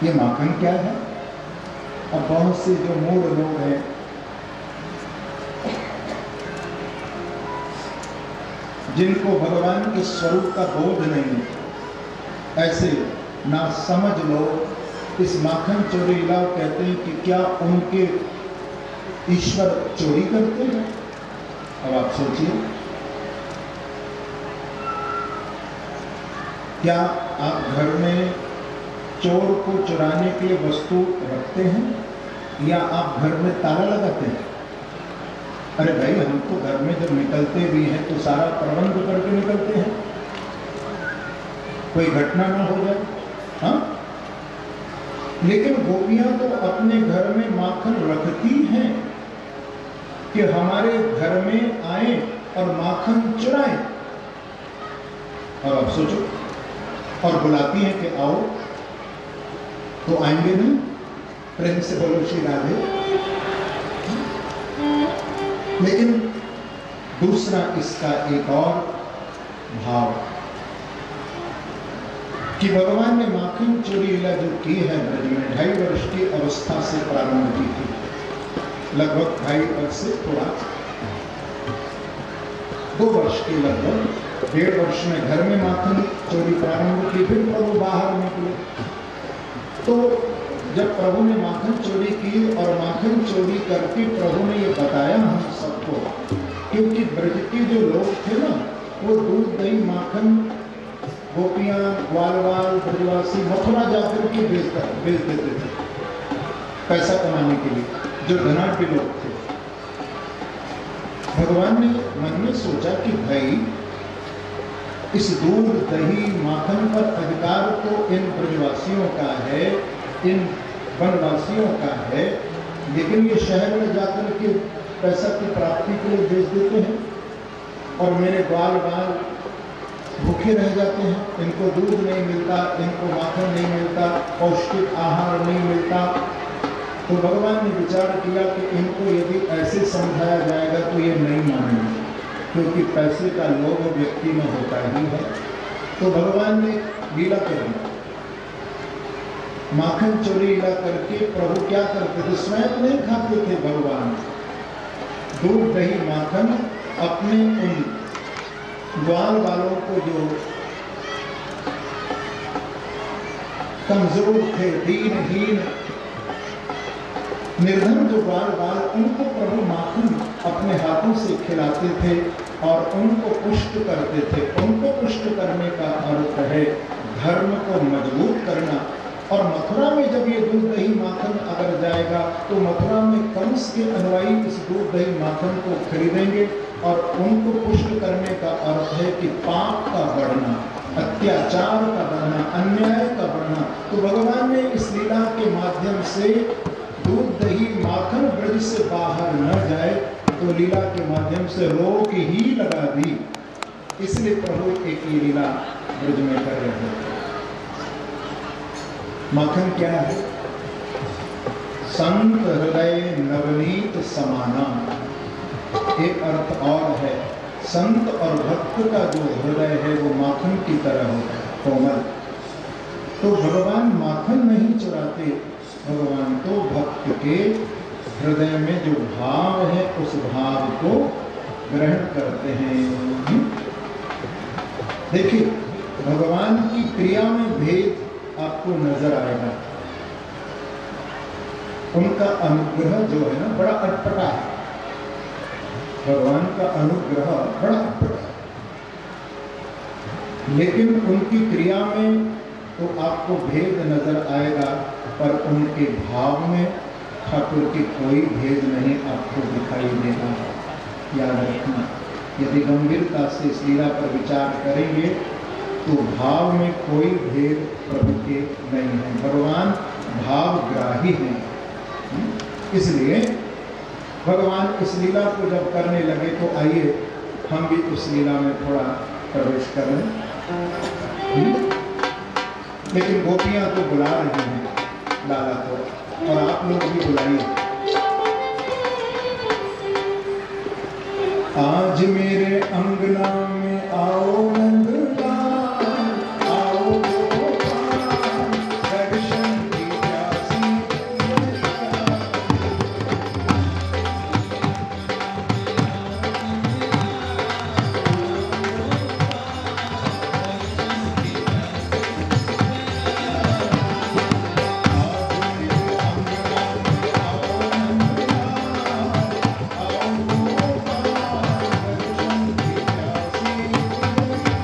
ये माखन क्या है? अब बहुत से जो मूढ़ लोग हैं, जिनको भगवान के स्वरूप का बोध नहीं, ऐसे ना समझ लोग इस माखन चोरी लीला कहते हैं कि क्या उनके ईश्वर चोरी करते हैं? अब आप सोचिए, क्या आप घर में चोर को चुराने के लिए वस्तु रखते हैं या आप घर में ताला लगाते हैं? अरे भाई, हम तो घर में जब निकलते भी हैं तो सारा प्रबंध करके निकलते हैं, कोई घटना ना हो जाए। हाँ, लेकिन गोपियां तो अपने घर में माखन रखती हैं कि हमारे घर में आए और माखन चुराए। और अब सोचो, और बुलाती हैं कि आओ, तो आएंगे नहीं? प्रेम से बोलो श्री राधे। लेकिन दूसरा इसका एक और भाव कि भगवान ने माखन चोरी लीला जो की है ब्रज में 2.5 वर्ष की अवस्था से प्रारंभ की थी, लगभग 2.5 वर्ष से थोड़ा 2 वर्ष की, लगभग 1.5 वर्ष में घर में माखन चोरी प्रारंभ की। फिर प्रभु बाहर निकले, तो जब प्रभु ने माखन चोरी की और माखन चोरी करके प्रभु ने ये बताया हम सबको, क्योंकि ब्रज के जो लोग थे ना, वो दूध दही माखन गोपियां ग्वालवाल ब्रजवासी मथुरा जाकर के बेच देते थे पैसा कमाने के लिए, जो धनाढ्य लोग थे। भगवान ने मन में सोचा कि भाई, इस दूध दही माखन पर अधिकार तो इन ब्रजवासियों का है, इन वनवासियों का है, लेकिन ये शहर में जाकर के पैसा की प्राप्ति के लिए बेच देते हैं और मेरे बाल बाल भूखे रह जाते हैं, इनको दूध नहीं मिलता, इनको माखन नहीं मिलता, पौष्टिक आहार नहीं मिलता। तो भगवान ने विचार किया कि इनको यदि ऐसे समझाया जाएगा तो ये नहीं मानेंगे, क्योंकि पैसे का लोभ व्यक्ति में होता ही है। तो भगवान ने लीला कर दी, माखन चोरी लीला करके प्रभु क्या करते थे? स्वयं नहीं खाते थे भगवान, दूध दही माखन अपने उन ग्वाल वालों को जो कमजोर थे, दीनहीन निर्धन जो ग्वाल बाल, उनको प्रभु माखन अपने हाथों से खिलाते थे और उनको पुष्ट करते थे। उनको पुष्ट करने का अर्थ है धर्म को मजबूत करना। और मथुरा में जब ये दूध दही माखन अगर जाएगा तो मथुरा में कंस के अनुयायी इस दूध दही माखन को खरीदेंगे और उनको पुष्ट करने का अर्थ है कि पाप का बढ़ना, अत्याचार का बढ़ना, अन्याय का बढ़ना। तो भगवान ने इस लीला के माध्यम से दूध दही माखन ब्रज से बाहर न जाए, तो लीला के माध्यम से रोक ही लगा दी। इसलिए प्रभु एक ये लीला ब्रज में कर रहे हैं। माखन क्या है? संत हृदय नवनीत समाना। एक अर्थ और है, संत और भक्त का जो हृदय है वो माखन की तरह होता है, कोमल। तो भगवान माखन नहीं चुराते, भगवान तो भक्त के हृदय में जो भाव है उस भाव को ग्रहण करते हैं। देखिए, भगवान की क्रिया में भेद आपको नजर आएगा। उनका अनुग्रह जो है ना, बड़ा अटपटा है। भगवान का अनुग्रह बड़ा अटपटा है, लेकिन उनकी क्रिया में तो आपको भेद नजर आएगा, पर उनके भाव में ठाकुर की कोई भेद नहीं आपको दिखाई देगा। याद रखना, यदि गंभीरता से इस लीला पर विचार करेंगे तो भाव में कोई भेद प्रभु के नहीं है। भगवान भावग्राही हैं। इसलिए भगवान इस लीला को जब करने लगे तो आइए हम भी उस लीला में थोड़ा प्रवेश करें। लेकिन गोपियां तो बुला रही हैं लाला को। और आप लोग भी बुलाइए। आज मेरे अंगना में आओ नंदलाल, आओ गोपाल, दर्शन की प्यासी मैया। आज मेरे अंगना में आओ नंदलाल, आओ गोपाल, दर्शन की प्यासी मैया।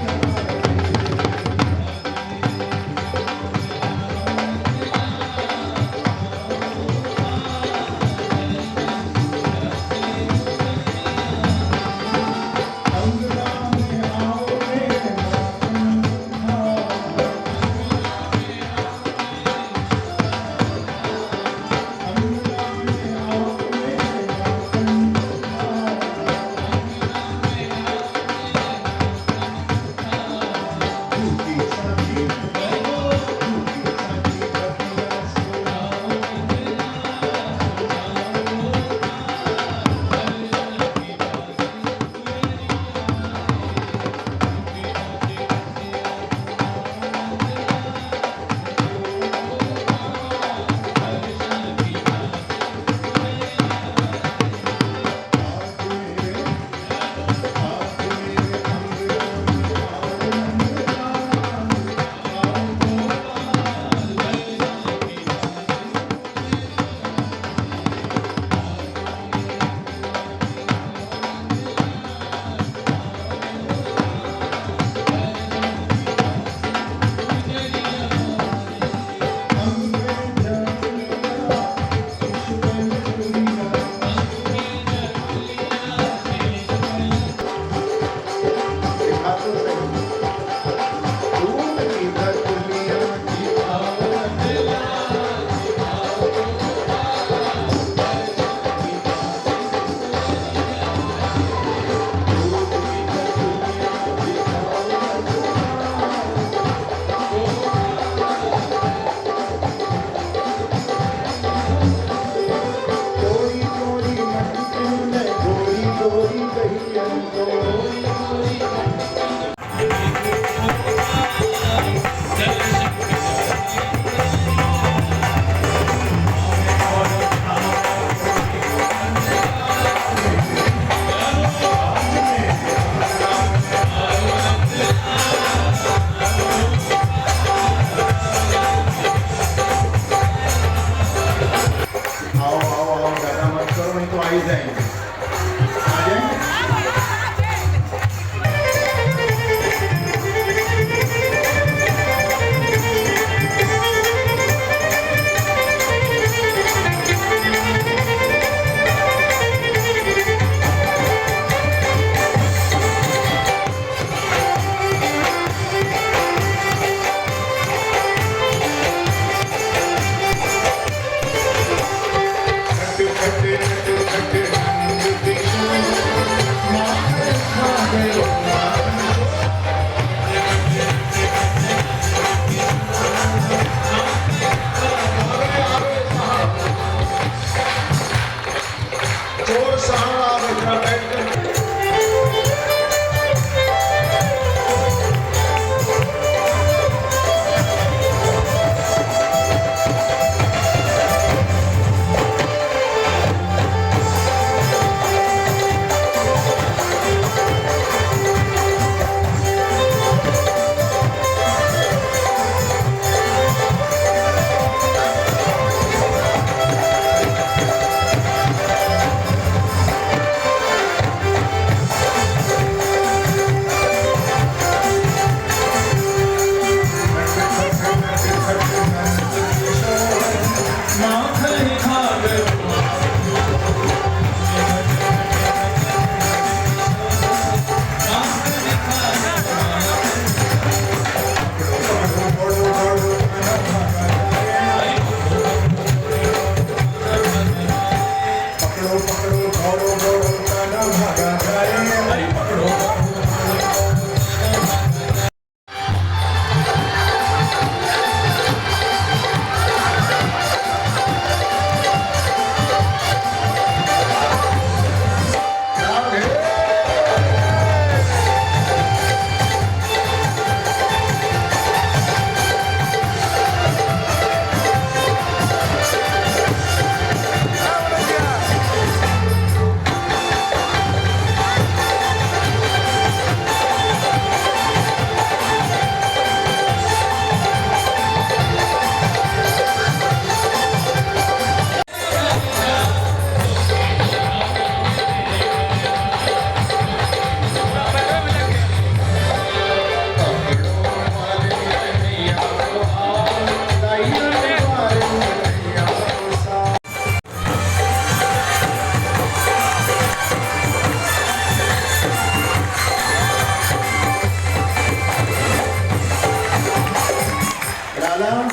लाला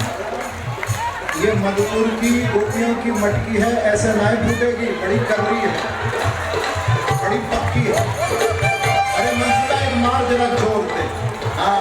ये मधुपुर की गोपियों की मटकी है, ऐसे नहीं फूटेगी, बड़ी कररी है, बड़ी पक्की है। अरे मंसूरा एक मार जरा जोर दे। हाँ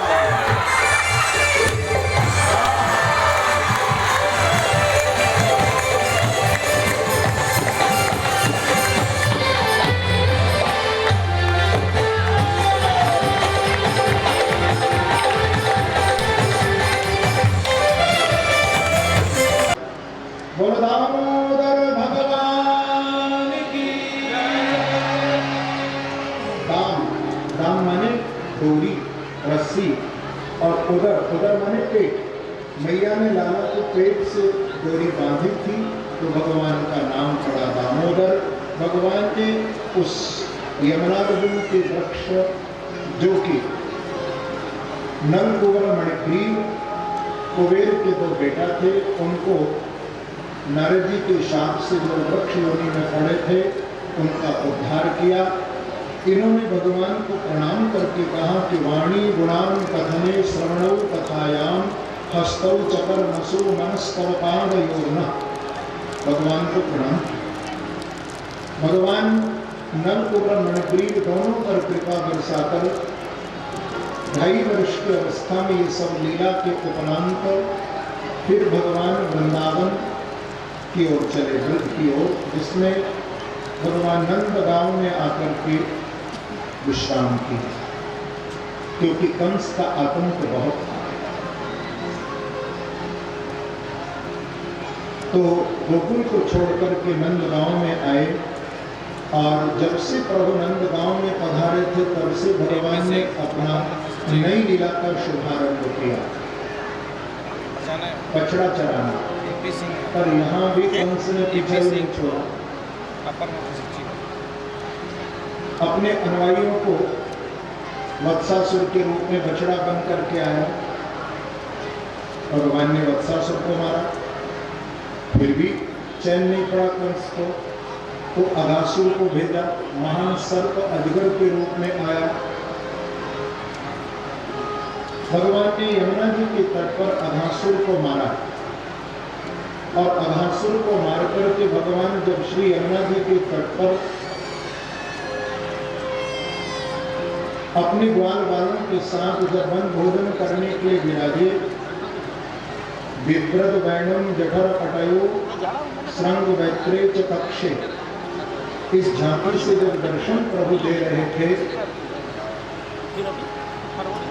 बोलो दामोदर भगवान की। दाम माने डोरी, रस्सी, और उदर माने पेट। मैया ने लाला को पेट से डोरी बांधी थी तो भगवान का नाम पड़ा दामोदर। भगवान ने उस यमुनादि के वृक्ष जो कि नल कुंवर मणिग्रीव कुबेर के दो बेटा थे, उनको नारद जी के शाप से जो वृक्ष योनि में पड़े थे उनका उद्धार किया। इन्होंने भगवान को प्रणाम करके कहा कि वाणी गुणान कथने श्रवणौ कथायाम हस्तौ चकर नसो मनस्तव पादयोर्न। भगवान को प्रणाम। भगवान नल कुंवर मणिग्रीव दोनों पर कृपा बरसाकर 2.5 वर्ष की अवस्था में ये सब लीला के उपरांत फिर भगवान वृंदावन की ओर चले, वृद्ध की ओर, जिसमें भगवान नंद गांव में आकर के विश्राम की, क्योंकि कंस का आतंक बहुत था। तो गोकुल को छोड़कर के नंद गांव में आए, और जब से प्रभु नंद गांव में पधारे थे तब से भगवान ने अपना नई लीला का शुभारंभ किया, बछड़ा चराना। पर यहाँ भी कंस ने पीछे नहीं छोड़ा, अपने अनुयायियों को वत्सासुर के रूप में बछड़ा बन करके आया। भगवान ने वत्सासुर को मारा, फिर भी चैन नहीं पड़ा कंस को, तो अघासुर को भेजा। महान सर्प अजगर के रूप में आया। भगवान ने यमुना जी के तट पर अघासुर को मारा, और अघासुर को मार करके भगवान जब श्री यमुना जी के तट पर अपने ग्वाल वालों के साथ जब वन भोजन करने के लिए विराजे, बिभ्रद वैणम जठर पटयो श्रृंग वैत्रे च कक्षे, इस झांकी से जब दर्शन प्रभु दे रहे थे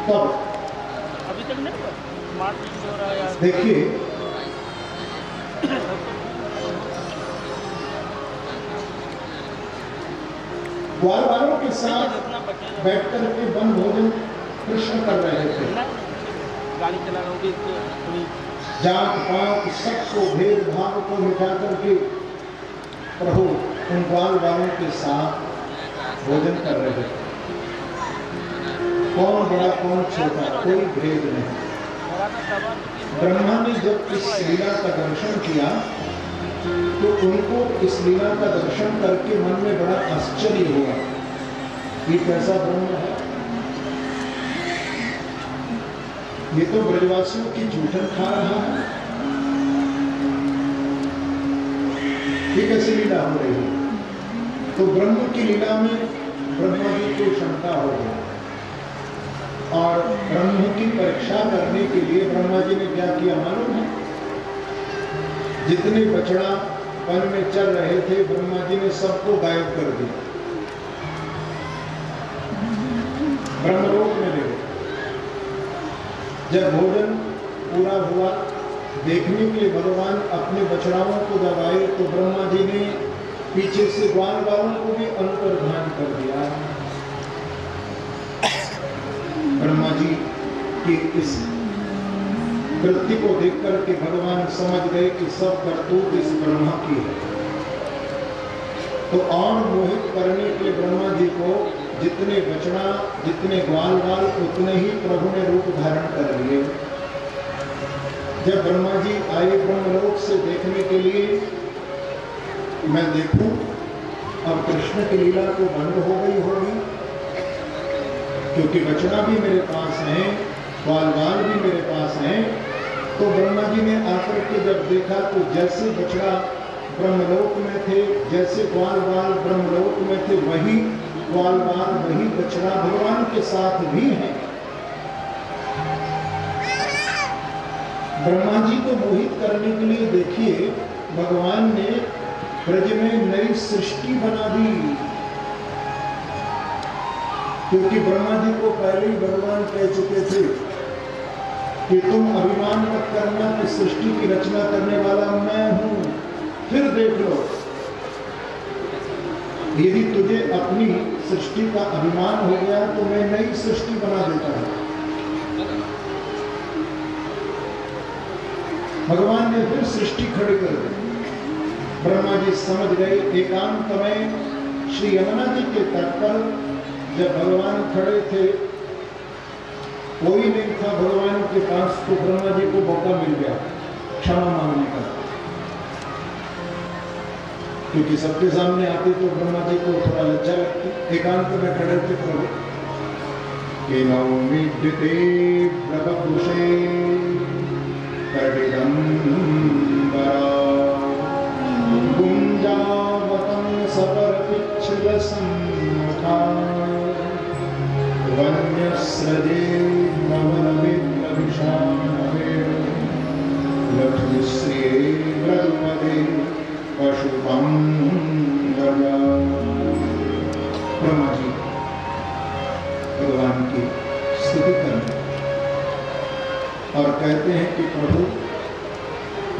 तब देखिए ग्वाल वालों के साथ बैठकर के वन भोजन कृष्ण कर रहे थे। जात पात सबको भेदभाव को मिटा करके प्रभु उन ग्वाल वालों के साथ भोजन कर रहे थे। कौन बड़ा कौन छोटा, कोई भेद नहीं। ब्रह्मा ने जब इस लीला का दर्शन किया तो उनको इस लीला का दर्शन करके मन में बड़ा आश्चर्य हुआ, ये कैसा ब्रह्म है, ये तो ब्रजवासियों की जूठन खा रहा है, ये कैसी लीला हो रही है। तो ब्रह्म की लीला में ब्रह्मा जी को शंका हो गई, और ब्रह्म की परीक्षा करने के लिए ब्रह्मा जी ने क्या किया मालूम है? जितने बछड़ा वन में चल रहे थे ब्रह्मा जी ने सबको गायब कर दिया, ब्रह्मलोक में ले गए। जब भोजन पूरा हुआ, देखने के लिए भगवान अपने बछड़ाओं को जब आए तो ब्रह्मा जी ने पीछे से ग्वाल वालों को भी अंतर्धान कर दिया। ब्रह्मा जी की इस कृत्य को देखकर के भगवान समझ गए कि सब करतूत इस ब्रह्मा की है। तो और मोहित करने के लिए ब्रह्मा जी को जितने बछड़ा, जितने ग्वाल वाल, उतने ही प्रभु ने रूप धारण कर लिए। जब ब्रह्मा जी आए ब्रह्मलोक से देखने के लिए, मैं देखूं अब कृष्ण की लीला तो बंद हो गई होगी, क्योंकि बछड़ा भी मेरे पास है, ग्वाल वाल भी मेरे पास है, तो ब्रह्मा जी ने आकर के जब देखा तो जैसे बछड़ा ब्रह्मलोक में थे, जैसे ग्वाल बाल ब्रह्मलोक में थे, वही ग्वाल बाल वही बछड़ा भगवान के साथ भी है। ब्रह्मा जी को मोहित करने के लिए देखिए भगवान ने ब्रज में नई सृष्टि बना दी, क्योंकि ब्रह्मा जी को पहले ही भगवान कह चुके थे कि तुम अभिमान मत करना कि सृष्टि की रचना करने वाला मैं हूं। फिर देख लो, यदि तुझे अपनी सृष्टि का अभिमान हो गया तो मैं नई सृष्टि बना देता हूं। भगवान ने फिर सृष्टि खड़ी कर दी। ब्रह्मा जी समझ गए। एकांत में श्री यमुना जी के तट पर जब भगवान खड़े थे, कोई नहीं था भगवान के पास, तो ब्रह्मा जी को मौका मिल गया क्षमा मांगने का, क्योंकि सबके सामने आते तो ब्रह्मा जी को थोड़ा लज्जा लगती। एकांत में खड़े थे प्रभु के नौमिड्यते प्रभुषे कटिदम्बरा गुंजावतं सपरपिच्छुल सम्मुखा वन्यस्रजे नवनविद्रविषाणवे लक्ष्मीश्रिये व्रतपदे पशुपंगजा। ब्रह्मा जी भगवान की स्तुति करते और कहते हैं कि प्रभु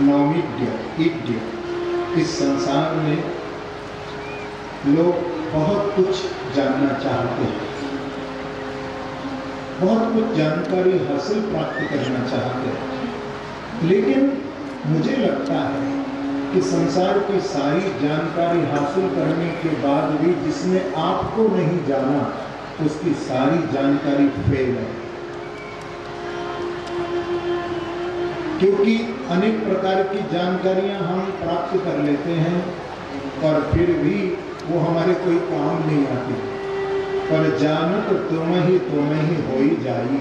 नौमिड्य इस संसार में लोग बहुत कुछ जानना चाहते हैं, बहुत कुछ जानकारी हासिल प्राप्त करना चाहते हैं, लेकिन मुझे लगता है कि संसार की सारी जानकारी हासिल करने के बाद भी जिसने आपको नहीं जाना उसकी सारी जानकारी फेल है, क्योंकि अनेक प्रकार की जानकारियां हम प्राप्त कर लेते हैं और फिर भी वो हमारे कोई काम नहीं आती। पर जानत तुम ही हो ही जाई।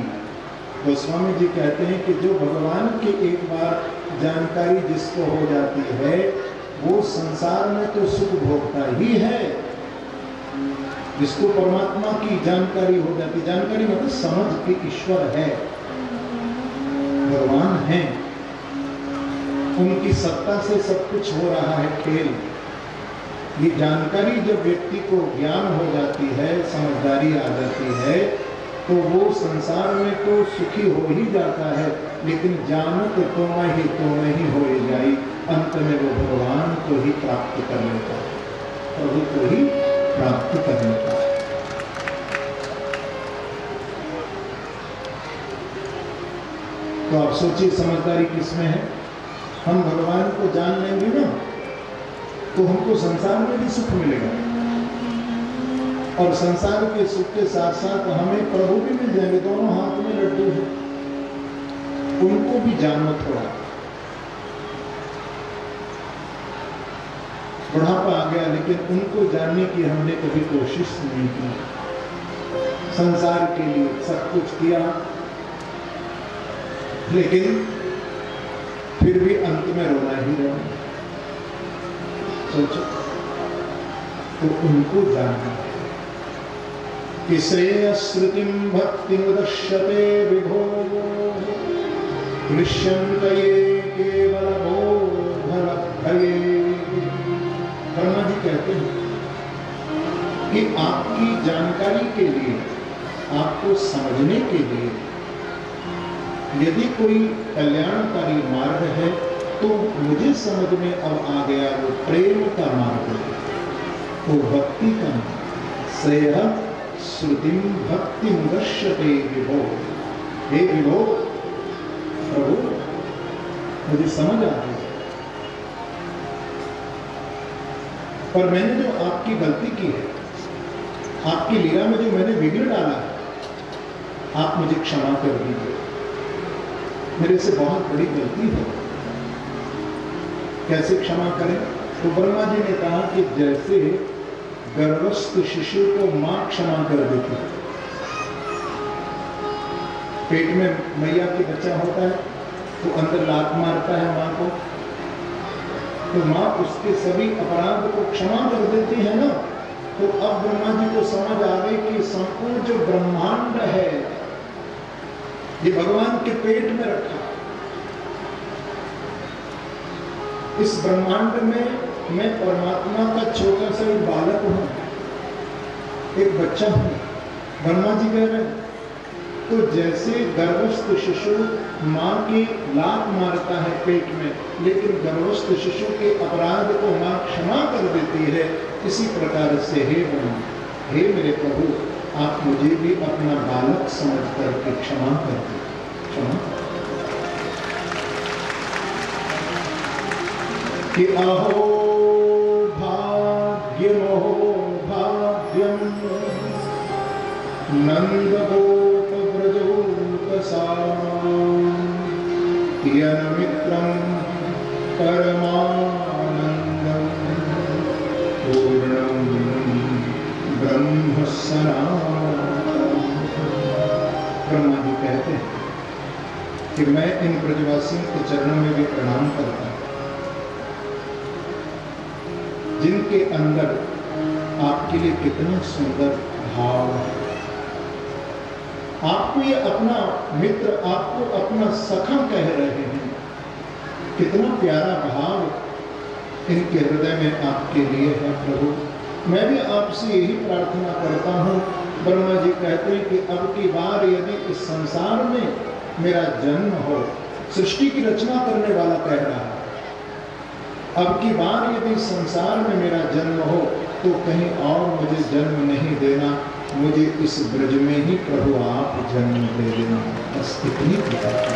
गोस्वामी जी कहते हैं कि जो भगवान की एक बार जानकारी जिसको हो जाती है वो संसार में तो सुख भोगता ही है। जिसको परमात्मा की जानकारी हो जाती, जानकारी मतलब समझ कि ईश्वर है, भगवान है, उनकी सत्ता से सब कुछ हो रहा है खेल। ये जानकारी जब व्यक्ति को ज्ञान हो जाती है, समझदारी आ जाती है, तो वो संसार में तो सुखी हो ही जाता है, लेकिन जानत तुम ही हो जाई, अंत में वो भगवान को ही प्राप्त कर लेता है, प्रभु को ही प्राप्त कर लेता है। तो आप सोचिए समझदारी किसमें है। हम भगवान को जान लेंगे ना तो हमको संसार में भी सुख मिलेगा और संसार के सुख के साथ साथ हमें प्रभु भी मिल जाएंगे। दोनों हाथ में लड्डू हैं, उनको भी जानो थोड़ा। बुढ़ापा आ गया लेकिन उनको जानने की हमने कभी कोशिश नहीं की। संसार के लिए सब कुछ किया लेकिन फिर भी अंत में रोना ही रहा। सोचो, तो उनको जानना है कि श्रेयस्मृतिं भक्तिं दश्यते विभो दृश्यन्ते केवलबोधलब्धये। ब्रह्मा जी कहते हैं कि आपकी जानकारी के लिए, आपको समझने के लिए यदि कोई कल्याणकारी मार्ग है तो मुझे समझ में अब आ गया वो प्रेम का मार्ग है, वो भक्ति का मार्ग। श्रेय श्रुतिं भक्तिं दश्यते विभो। हे विभो, प्रभु मुझे समझ आ गई, पर मैंने जो आपकी गलती की है, आपकी लीला में जो मैंने विघ्न डाला है, आप मुझे क्षमा कर दीजिए। मेरे से बहुत बड़ी गलती है। कैसे क्षमा करें? तो ब्रह्मा जी ने कहा कि जैसे गर्भस्थ शिशु को मां क्षमा कर देती है, पेट में मैया के बच्चा होता है तो अंदर लात मारता है माँ को, तो माँ उसके सभी अपराध को क्षमा कर देती है ना। तो अब ब्रह्मा जी को समझ आ गई कि संपूर्ण जो ब्रह्मांड है ये भगवान के पेट में रखा। इस ब्रह्मांड में मैं परमात्मा का छोटा सा एक बालक हूं, एक बच्चा हूं। ब्रह्मा जी कह रहे हैं तो जैसे गर्भस्थ शिशु माँ की लात मारता है पेट में, लेकिन गर्भस्थ शिशु के अपराध को माँ क्षमा कर देती है, इसी प्रकार से हे ब्रह्मा, हे मेरे प्रभु, आप मुझे भी अपना बालक समझ करके क्षमा कर दे, क्षमा कि अहो भाग्यमो भाग्यम नंद गोप व्रजोतसा यन्मित्रं परमानंदं पूर्णं ब्रह्म सनातनं। ब्रह्मा जी कहते हैं कि मैं इन ब्रजवासियों के चरणों में भी प्रणाम करता हूं, जिनके अंदर आपके लिए कितना सुंदर भाव है। आपको ये अपना मित्र, आपको अपना सखा कह रहे हैं, कितना प्यारा भाव इनके हृदय में आपके लिए है प्रभु। मैं भी आपसे यही प्रार्थना करता हूँ। ब्रह्मा जी कहते हैं कि अब की बार यदि इस संसार में मेरा जन्म हो, सृष्टि की रचना करने वाला कह रहा है, अब की बार यदि संसार में मेरा जन्म हो तो कहीं और मुझे जन्म नहीं देना, मुझे इस ब्रज में ही प्रभु आप जन्म दे देना। बस इतनी कृपा की।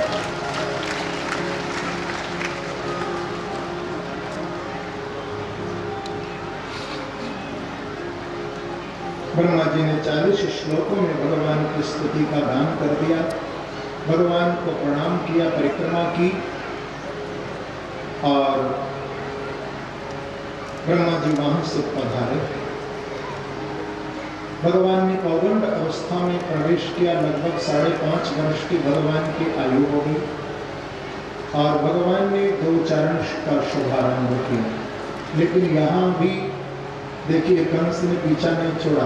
ब्रह्मा जी ने 40 श्लोकों में भगवान की स्तुति का दान कर दिया, भगवान को प्रणाम किया, परिक्रमा की, और ब्रह्मा जी वहां से पधारे। भगवान ने पौगंड अवस्था में प्रवेश किया। लगभग 5.5 वर्ष की भगवान की आयु हो गई और भगवान ने गोचारण का शुभारंभ किया। लेकिन यहाँ भी देखिए, कंस ने पीछा नहीं छोड़ा,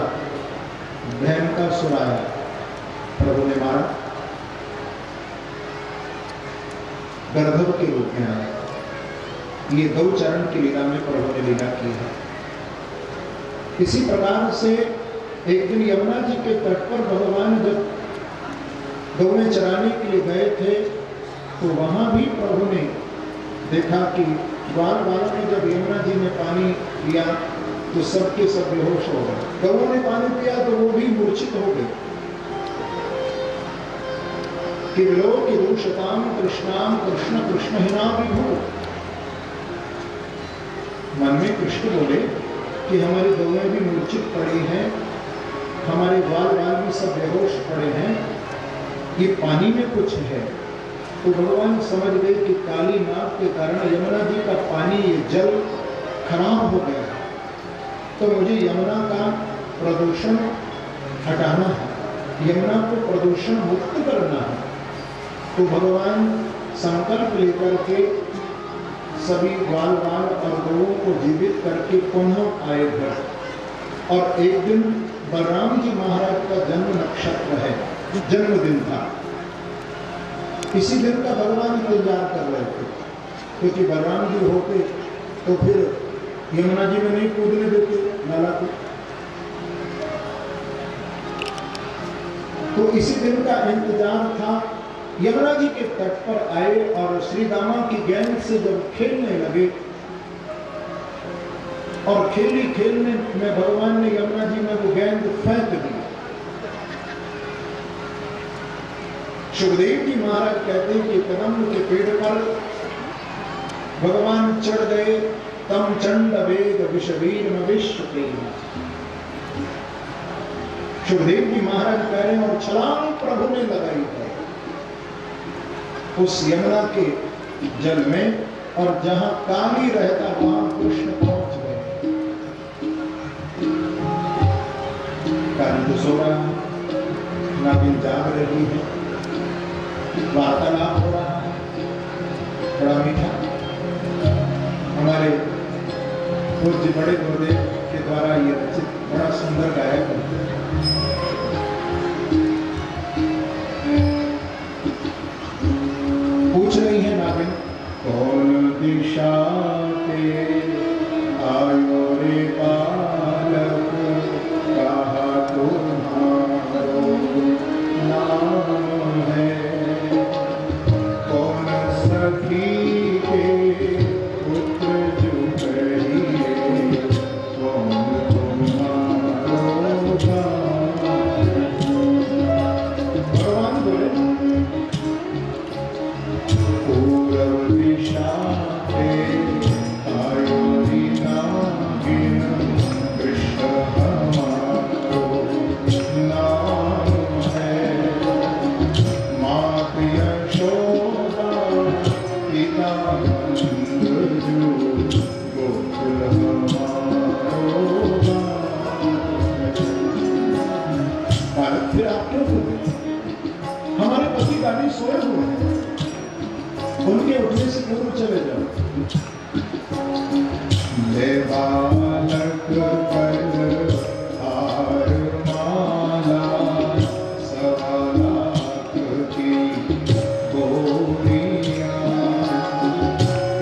बहन का सुराया प्रभु ने मारा, गर्दभ के रूप में आया। ये गोचरण की लीला में प्रभु ने लीला की है। इसी प्रकार से एक दिन यमुना जी के तट पर भगवान जब गौएं चराने के लिए गए थे तो वहां भी प्रभु ने देखा कि ग्वाल बालक ने जब यमुना जी ने पानी पिया तो सबके सब बेहोश हो गए। गौओं ने पानी पिया तो वो भी मूर्छित हो गए। केवलो कि दूषताम कृष्णाम कृष्ण कृष्णहीना विभु। मन में कृष्ण बोले कि हमारी गौएं भी मूर्छित पड़ी हैं, हमारे ग्वाल बाल भी सब बेहोश पड़े हैं, ये पानी में कुछ है। तो भगवान समझ गए कि काली नाग के कारण यमुना जी का पानी, ये जल खराब हो गया, तो मुझे यमुना का प्रदूषण हटाना है, यमुना को प्रदूषण मुक्त करना है। तो भगवान संकल्प लेकर के सभी ग्वाल बाल और गौओं को जीवित करके पुनः आए घर। और एक दिन बलराम जी महाराज का जन्म नक्षत्र है, जन्मदिन था। इसी दिन का भगवान इंतजार कर रहे थे, क्योंकि बलराम जी होते तो फिर यमुना जी में नहीं कूदने देते नाला को। तो इसी दिन का इंतजार था। यमुना जी के तट पर आए और श्री दामा की गेंद से जब खेलने लगे, और खेलने में भगवान ने यमुना जी में वो गेंद फेंक दी। सुखदेव जी महाराज कहते हैं कि कदम के पेड़ पर भगवान चढ़ गए, तम चंड वेग विषवीर विश्व प्रेम। सुखदेव जी महाराज कह रहे हैं और छलांग प्रभु ने लगाई है उस यमुना के जल में, और जहां काली रहता वहां कृष्ण पहुंच गए। काली तो सो रहा है, नागिन जाग रही है, वार्तालाप हो रहा है, बड़ा मीठा हमारे पूज्य बड़े गुरुदेव के द्वारा ये रचित बड़ा सुंदर गाया करते हैं। पूछ रही है नागिन, कौन दिशा ते आयो रे बालक, कहा तुम्हारो नाम है, कौन सखी के पुत्र जो कहिए, कौन तुम्हारो नाम। भगवान बोले, पूर्व दिशा ते आयो रे नागिन, कृष्ण हमारो नाम है, मात यशोदा पिता नंद जो, गोकुल हमारो गाँव। भारत फिर आप क्यों बोले? हमारे पति गाड़ी सोए हुए हैं, उनके उठने से पूर्व चले जाओ। ले बालक कर हार माला, सवा लाख की बोलियां,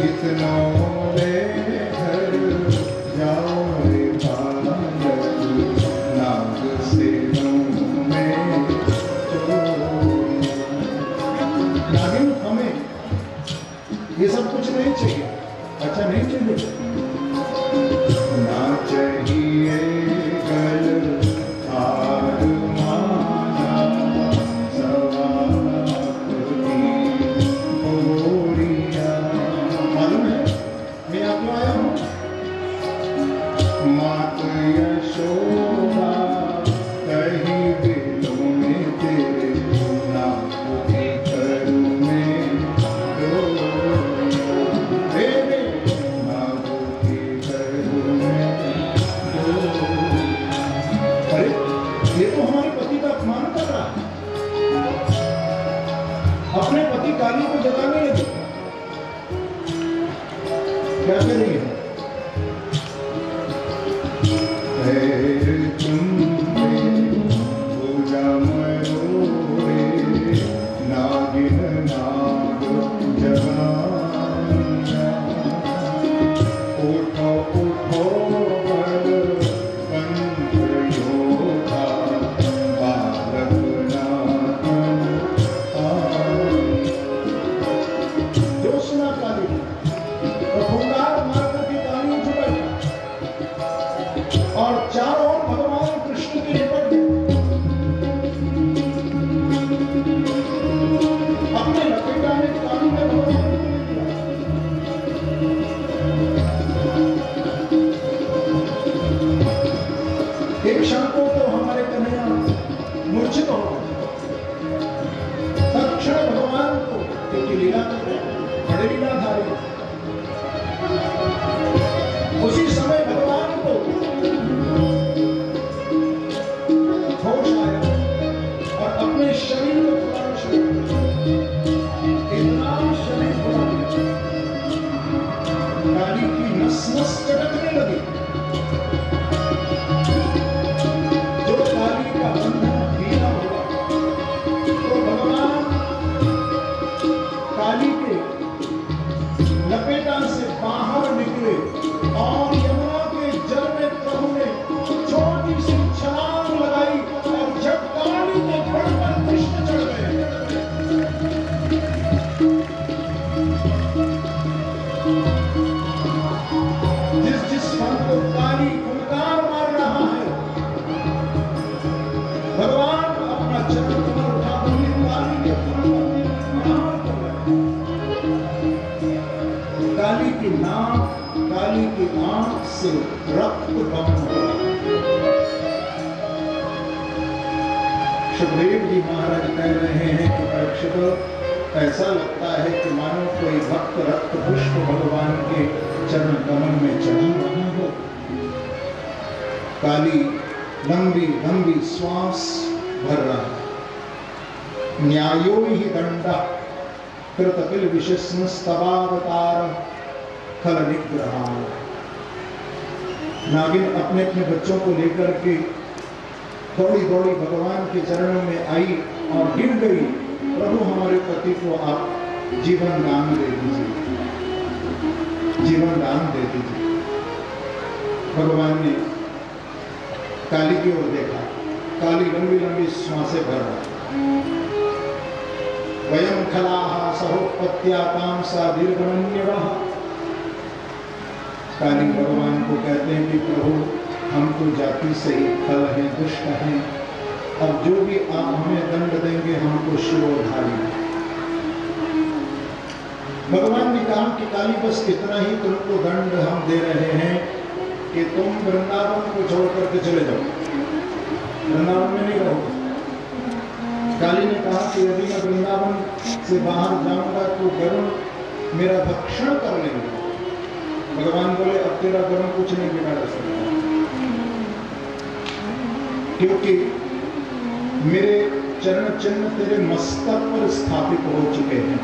इतनों ले घर जाओ रे बालक, नाग सेनों में चोरियां। नागिन हमें ये सब कुछ नहीं चाहिए, अच्छा नहीं चाहिए, ना चाहिए गल हार माला, सवा लाख की बोलियां। मालूम है मैं आपको आया हूँ, मात यशोदा कहीं दिलों में तेरे, नाम की करूँ मैं डोरियां, तेरे नाम की करूँ मैं डोरियां। अरे ये तो हमारे पति का अपमान कर रहा है, अपने पति काली को जगाने लगे, क्या करेंगे? नागिन नाग जगानिया, उठो उठो बल पंथ योधा, बालक नाथन आए। जोशना काली फुंकार मार्ग की ताली जुटाई, और चारों ओर भगवान कृष्ण की निपट गए। अपने लपेटा में काली में भगवान को निकला। एक क्षण को तो हमारे कन्हैया मूर्छित हो गए, तत्क्षण भगवान को क्योंकि लीला कर रहे बड़े लीलाधारी, उसी समय भगवान को होश आया और अपने शरीर को फुलाना शुरू किया। इतना शरीर फुला दिया, काली की नस नस चटकने लगी। जो काली का बंधन ढीला हुआ तो भगवान काली के लपेटा से बाहर निकले, और यमुना के जल में प्रभु ने छोटी सी छलांग लगाई और जब काली के फड़ पर कृष्ण चढ़ गए। जिस फल को काली फुंकार मार रहा है, भगवान अपना चरण कमल उठा बोली, काली के फल पर प्रणाम कर रहे। काली की नाक, काली की आंख से रक्त बम हो रहा है। सुखदेव जी महाराज कह रहे हैं कि परीक्षित, ऐसा लगता है कि मानो कोई भक्त रक्त पुष्प भगवान के चरण कमल में चढ़ा रहा हो। काली लंबी लंबी श्वास भर रहा है। न्यायो ही दंडा, कृतकिल विशिष्णस्तवावतार खल निग्रहान। नागिन अपने अपने बच्चों को लेकर के दौड़ी दौड़ी भगवान के चरणों में आई और गिर गई, प्रभु हमारे पति को आप जीवन दान दे दीजिए, जीवन दान दे दीजिए। भगवान ने काली की ओर देखा, काली लंबी लंबी श्वासें भर रहा। वयम खलाहा सहोत्पत्त्या तामसा दीर्घमन्यवः। काली भगवान को कहते हैं कि प्रभु हम तो जाति से ही खल हैं, दुष्ट हैं, अब जो भी आप हमें दंड देंगे हमको शिरोधारी। भगवान ने कहा कि काली बस इतना ही तुमको दंड हम दे रहे हैं कि तुम वृंदावन को छोड़ करके चले जाओ, वृंदावन में नहीं रहोगे। काली ने कहा कि यदि मैं वृंदावन से बाहर जाऊंगा तो गरुण मेरा भक्षण कर लेंगे। भगवान बोले अब तेरा गरुण कुछ नहीं बिगाड़ सकता, क्योंकि मेरे चरण चिन्ह तेरे मस्तक पर स्थापित हो चुके हैं,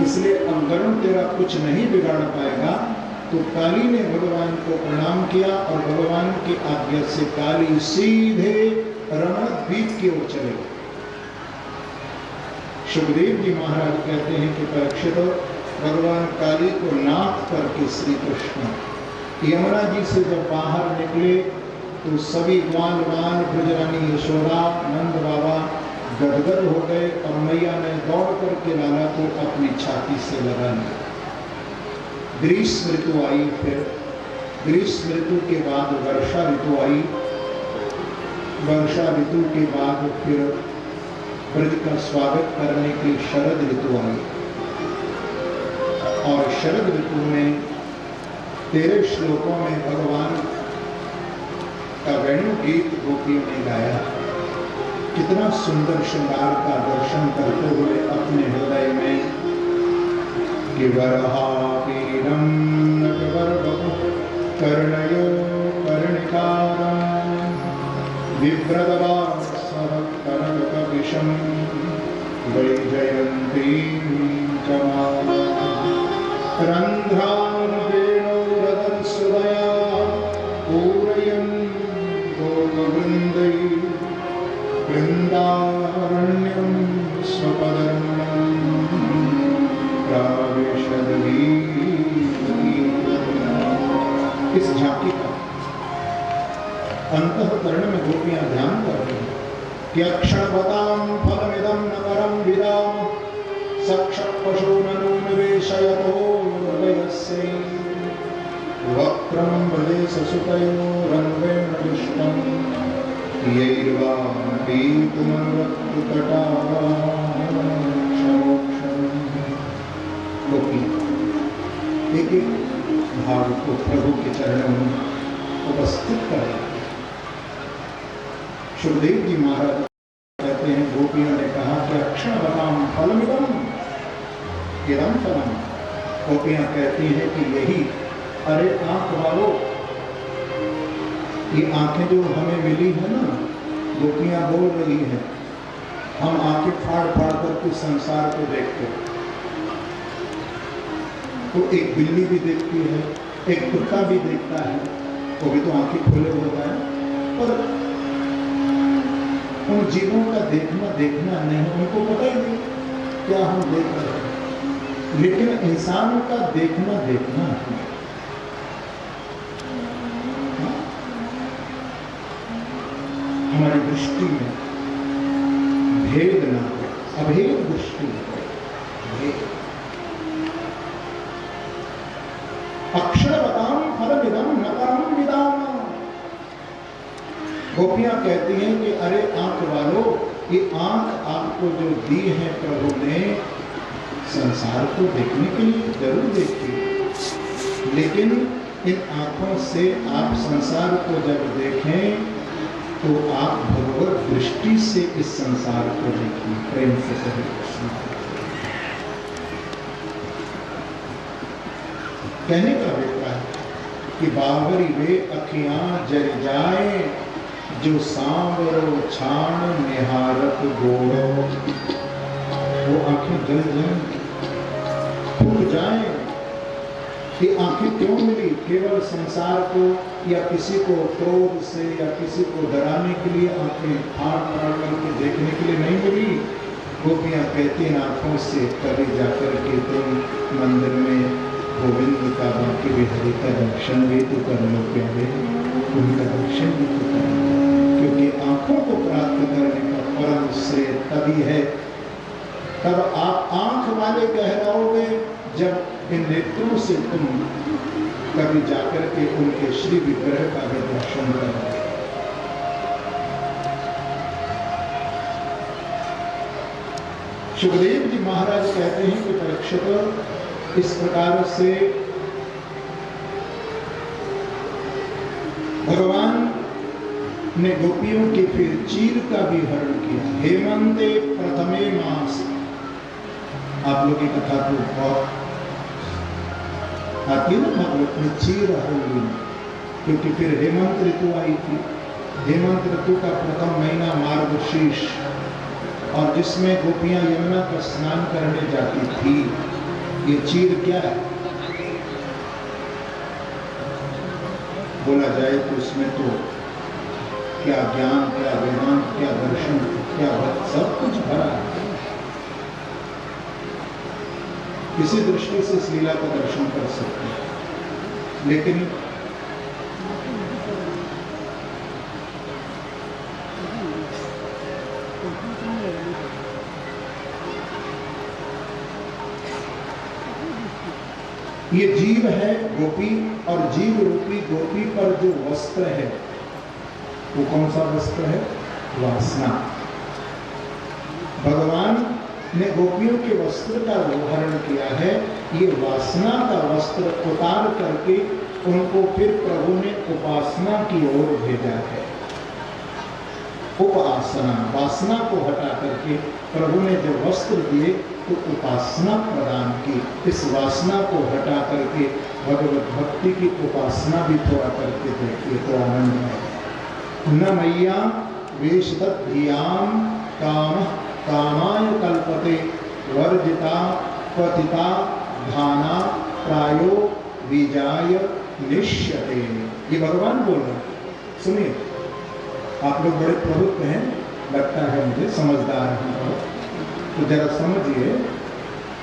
इसलिए अब गरुण तेरा कुछ नहीं बिगाड़ पाएगा। तो काली ने भगवान को प्रणाम किया और भगवान की आज्ञा से काली सीधे रमण द्वीप की ओर चले गए। सुखदेव जी महाराज कहते हैं कि परीक्षित भगवान काली को नाथ करके श्री कृष्ण यमुना जी से जब बाहर निकले तो सभी ग्वाल बाल ब्रजरानी यशोदा नंद बाबा गदगद हो गए और मैया ने दौड़ करके लाला को अपनी छाती से लगा लिया। ग्रीष्म ऋतु आई, फिर ग्रीष्म ऋतु के बाद वर्षा ऋतु आई, वर्षा ऋतु के बाद फिर ब्रज का स्वागत करने की शरद ऋतु आई और शरद ऋतु में 13 श्लोकों में भगवान का वेणु गीत गोपियों ने गाया। कितना सुंदर श्रृंगार का दर्शन करते हुए अपने हृदय में कि वरहापीडं नटवरवपुः कर्णयो कर्णिकारं बिभ्रदवासः कनककपिशं वैजयन्तीं च रन्ध्रान् वेणोरदंसुदया पूरयन् गोपवृन्दैः वृन्दारण्यं स्वपदरमणं प्राविशद्गीतगीतम्। इस झांकी का अंतःकरण में गोपियां ध्यान कर रही हैं कि अक्षरवतां फलमिदं न परं विदाम सक्षपशो ननु निवेशयतो हृदयस्य वक्रं प्रदेशसुतयो रन्वेण दुष्टं यैर्वा पीतुमनुरक्ततटा गोपी एक एक भाव को प्रभु के चरणों में उपस्थित कर रहे हैं। सुखदेव जी महाराज कहते हैं गोपियों ने कहा कि अक्षरवतां फलमिदं इदं फलम्। गोपियां कहती हैं कि यही, अरे आंख वालों, ये आंखें जो हमें मिली है ना, गोपियां बोल रही हैं, हम आंखें फाड़ फाड़ करके संसार को देखते हैं। तो एक बिल्ली भी देखती है, एक कुत्ता भी देखता है, वो भी तो आंखें खोले होता है, पर उन जीवों का देखना नहीं, उनको पता ही नहीं क्या हम देख रहे हैं। लेकिन इंसान का देखना है। हमारी दृष्टि में भेद ना हो, अभेद दृष्टि हो। अक्षरवतां फलमिदं न परं विदाम। गोपियां कहती हैं कि अरे आंख वालों, ये आंख आपको जो दी है प्रभु ने संसार को देखने के लिए जरूर देखिए, लेकिन इन आंखों से आप संसार को जब देखें तो आप भगवत दृष्टि से इस संसार को देखिए। प्रेम से कहे कहने का अभिप्राय कि बावरी वे अखियां जर जाए जो सांवरो छाण निहारत गोड़ो। वो आंखें जल जाएं, फूट जाएं। ये आंखें क्यों मिली? केवल संसार को या किसी को क्रोध से या किसी को डराने के लिए आंखें फाड़ फाड़ करके देखने के लिए नहीं मिली। गोपियाँ कहती हैं आंखों से कभी जाकर के तुम मंदिर में गोविंद का बाकी बिहारी का दर्शन भी तो कर लो प्यारे, उनका दर्शन भी तो कर लो, क्योंकि आंखों को प्राप्त करने का परम श्रेय तभी है, तब आप आंख वाले कहलाओगे जब इन नेत्रों से तुम कभी जाकर के उनके श्री विग्रह का भी दर्शन करो। सुखदेव जी महाराज कहते हैं कि परीक्षित, इस प्रकार से भगवान ने गोपियों के फिर चीर का भी हरण किया। हेमंते प्रथमे मास, आप लोग की कथा तो बहुत आती है ना भागवत में, चीर हरण, क्योंकि फिर हेमंत ऋतु आई थी। हेमंत ऋतु का प्रथम महीना मार्गशीर्ष, और जिसमें गोपियां यमुना का स्नान करने जाती थी। ये चीर क्या है? बोला जाए तो इसमें तो क्या ज्ञान, क्या वेदांत, क्या दर्शन, क्या भक्त, सब कुछ भरा है। किसी दृष्टि से इस लीला का दर्शन कर सकते हैं, लेकिन ये जीव है गोपी, और जीव रूपी गोपी पर जो वस्त्र है वो कौन सा वस्त्र है? वासना। भगवान ने गोपियों के वस्त्र का हरण किया है। ये वासना का वस्त्र उतार करके उनको फिर प्रभु ने उपासना की ओर भेजा है। उपासना, वासना को हटा करके प्रभु ने जो वस्त्र दिए तो उपासना प्रदान की। इस वासना को हटा करके भगवत भक्ति की उपासना भी थोड़ा करके देखिए तो आनंद है। न मैया वेशदधियाम काम कामाय कल्पते वर्जिता पतिता धाना प्रायो विजाय निश्यते। ये भगवान बोल रहे हैं। सुनिए, आप लोग बड़े प्रभुत्व हैं, लगता है मुझे, समझदार हैं बहुत, तो जरा समझिए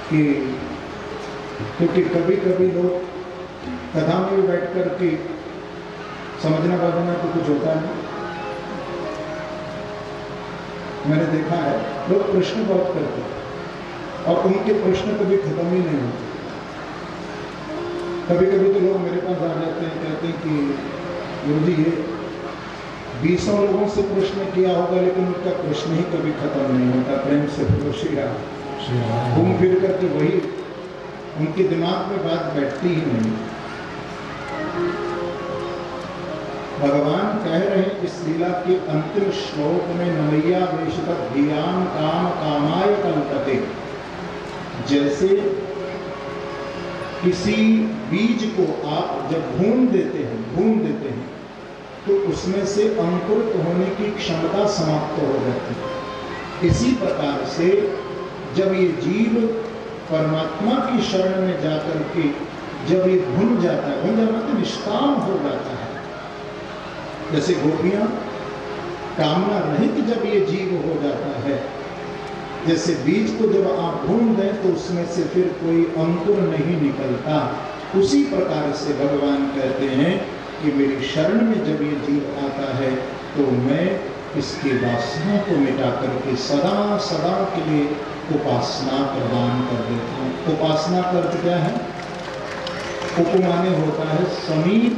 कि क्योंकि कभी कभी लोग कथा में भी बैठ कर के समझना पड़ना तो कुछ होता नहीं। मैंने देखा है लोग प्रश्न बहुत करते हैं और उनके प्रश्न कभी खत्म ही नहीं होते। कभी कभी तो लोग मेरे पास आ जाते हैं, कहते हैं कि गुरु जी ये 20 लोगों से प्रश्न किया होगा लेकिन उनका प्रश्न ही कभी खत्म नहीं होता। प्रेम से बोलो श्री राम। घूम फिर करके वही उनके दिमाग में बात बैठती ही नहीं। भगवान कह रहे हैं इस लीला के अंतिम श्लोक में, नमैया वेशदधियाम काम कामाय कल्पते। जैसे किसी बीज को आप जब भून देते हैं तो उसमें से अंकुरित होने की क्षमता समाप्त हो जाती है। इसी प्रकार से जब ये जीव परमात्मा की शरण में जाकर के जब ये भून जाता है, भून जाना तो निष्काम हो जाता है। जैसे गोपियां कामना रहित जब ये जीव हो जाता है, जैसे बीज को जब आप भून दें तो उसमें से फिर कोई अंकुर नहीं निकलता, उसी प्रकार से भगवान कहते हैं कि मेरी शरण में जब ये जीव आता है तो मैं इसकी वासना को मिटा करके सदा सदा के लिए उपासना प्रदान कर देता हूँ। उपासना का अर्थ क्या है? उप माने होता है समीप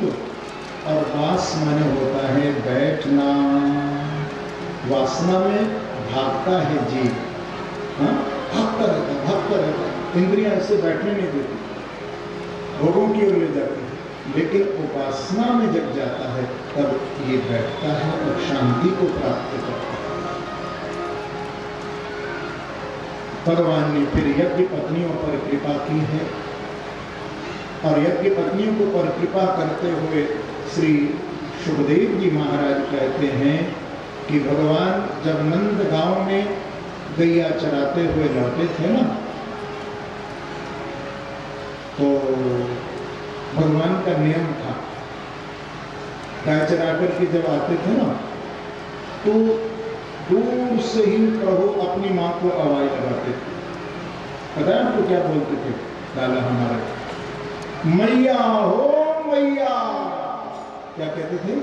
और वास माने होता है बैठना। वासना में भागता है जीव, भागता रहता। इंद्रियां ऐसे बैठने नहीं देती, भोगों की ओर ले जाती है। लेकिन उपासना में जब जाता है तब ये बैठता है और शांति को प्राप्त करता है। भगवान ने फिर यज्ञ पत्नियों पर कृपा की है और यज्ञ पत्नियों को पर कृपा करते हुए श्री सुखदेव जी महाराज कहते हैं कि भगवान जब नंद गांव में गैया चराते हुए लौटे थे ना, तो भगवान का नियम था, गाय चरा करके जब आते थे ना, तो दूर से ही प्रभु अपनी माँ को आवाज लगाते थे। पता है आपको क्या बोलते थे लाला हमारे? मैया हो मैया। क्या कहते थे?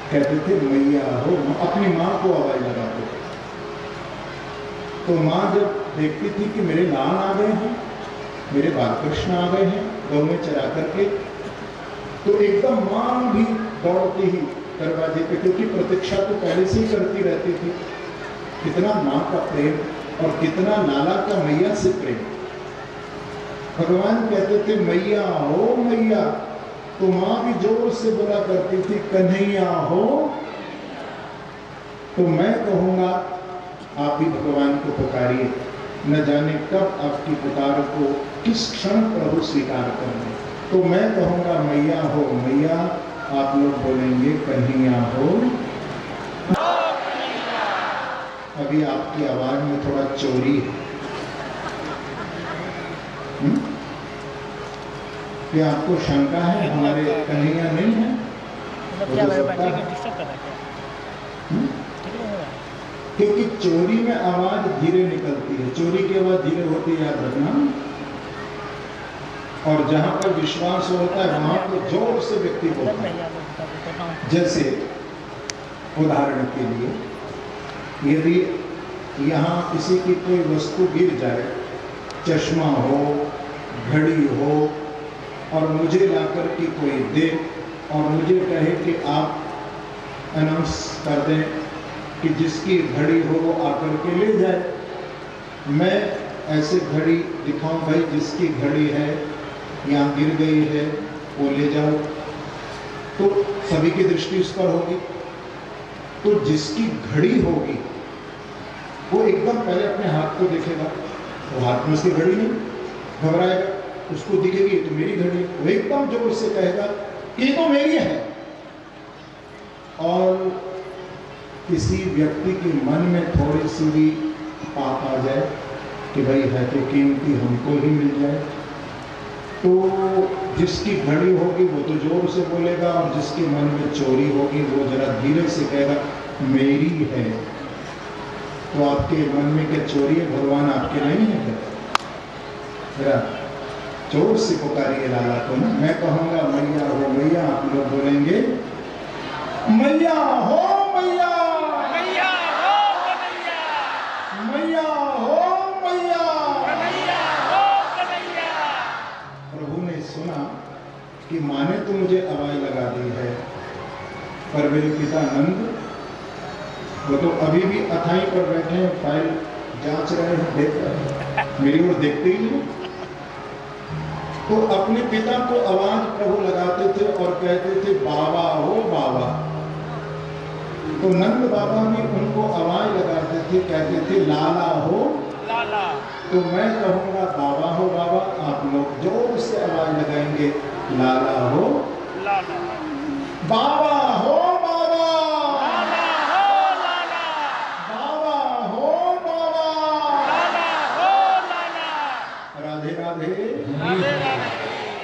कहते थे मैया हो, अपनी माँ को आवाज लगाते थे। तो माँ जब देखती थी कि मेरे लाल आ गए हैं, मेरे बालकृष्ण आ गए हैं गौ में चरा करके, तो एकदम माँ भी दौड़ती ही दरवाजे पे, क्योंकि प्रतीक्षा तो पहले से ही करती रहती थी। कितना माँ का प्रेम और कितना लाला का मैया से प्रेम। भगवान कहते थे मैया हो मैया, तो माँ भी जोर से बोला करती थी कन्हैया हो। तो मैं कहूँगा आप भी भगवान को पुकारिए, न जाने कब आपकी पुकार को किस क्षण प्रभु स्वीकार कर ले। तो मैं कहूँगा मैया हो मैया, आप लोग बोलेंगे कन्हैया हो। अभी आपकी आवाज में थोड़ा चोरी है। क्या आपको शंका है हमारे कन्हैया नहीं है?
क्या बैटरी को डिस्टर्ब कर रहा है क्या?
क्योंकि चोरी में आवाज धीरे निकलती है, चोरी की आवाज धीरे होती है, याद रखना। और जहां पर विश्वास होता है वहां पर जोर से व्यक्ति बोलता है। जैसे उदाहरण के लिए, यदि यहाँ किसी की कोई वस्तु गिर जाए, चश्मा हो, घड़ी हो, और मुझे लाकर के कोई दे और मुझे कहे कि आप अनाउंस कर दें कि जिसकी घड़ी हो वो आकर के ले जाए, मैं ऐसे घड़ी दिखाऊं, भाई जिसकी घड़ी है यहाँ गिर गई है वो ले जाओ, तो सभी की दृष्टि उस पर होगी। तो जिसकी घड़ी होगी वो एकदम पहले अपने हाथ को देखेगा, वो हाथ में उसकी घड़ी नहीं, घबराएगा, उसको दिखेगी तो मेरी घड़ी, वो एकदम जोर से कहेगा ये तो मेरी है। और किसी व्यक्ति के मन में थोड़ी सी भी पाप आ जाए कि भाई है तो कीमती, हमको ही मिल जाए, तो जिसकी घड़ी होगी वो तो जोर से बोलेगा, और जिसके मन में चोरी होगी वो जरा धीरे से कहेगा मेरी है। तो आपके मन में क्या चोरी है? भगवान आपके नहीं है क्या? जरा जोर से पुकारिए लाला को ना। मैं कहूँगा मैया हो मैया, आप लोग बोलेंगे मैया हो मैया,
मैया हो कन्हैया,
मैया हो मैया,
कन्हैया हो कन्हैया।
प्रभु ने सुना कि माँ ने तो मुझे आवाज लगा दी है, पर मेरे पिता नंद वो तो अभी भी अथाई पर बैठे हैं, फाइल जांच रहे हैं, देख रहे हैं, मेरी ओर देखते ही नहीं। तो अपने पिता को आवाज प्रभु लगाते थे और कहते थे बाबा हो बाबा। तो नंद बाबा भी उनको आवाज लगाते थे, कहते थे लाला हो
लाला।
तो मैं कहूँगा बाबा हो बाबा, आप लोग जोर से आवाज लगाएंगे लाला हो
लाला,
बाबा हो बाबा,
लाला हो लाला,
बाबा हो बाबा,
लाला हो लाला।
राधे राधे।
राधे राधे,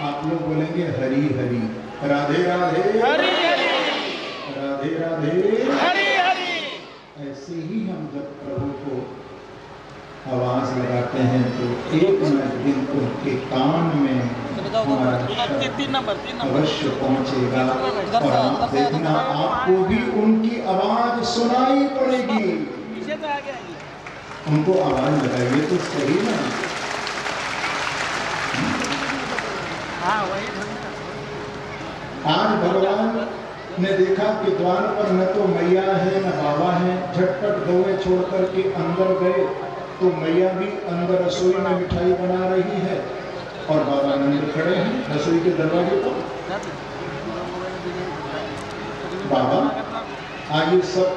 आप लोग बोलेंगे हरी हरी, राधे राधे,
हरी हरी,
राधे राधे।
हरी हरी।
ऐसे ही हम जब प्रभु को आवाज लगाते हैं तो एक न दिन उनके कान में हमारा
तीन नंबर
अवश्य पहुंचेगा, और आप देखना आपको भी उनकी आवाज सुनाई पड़ेगी।
पीछे तो आ गया ये।
उनको आवाज लगाइए तो सही ना।
हाँ वही।
आज भगवान ने देखा कि द्वार पर न तो मैया है न बाबा है, झटपट गौएं छोड़ करके अंदर गए, तो मैया भी अंदर रसोई में मिठाई बना रही है और बाबा नंद खड़े हैं रसोई के दरवाजे पर। बाबा आइए, सब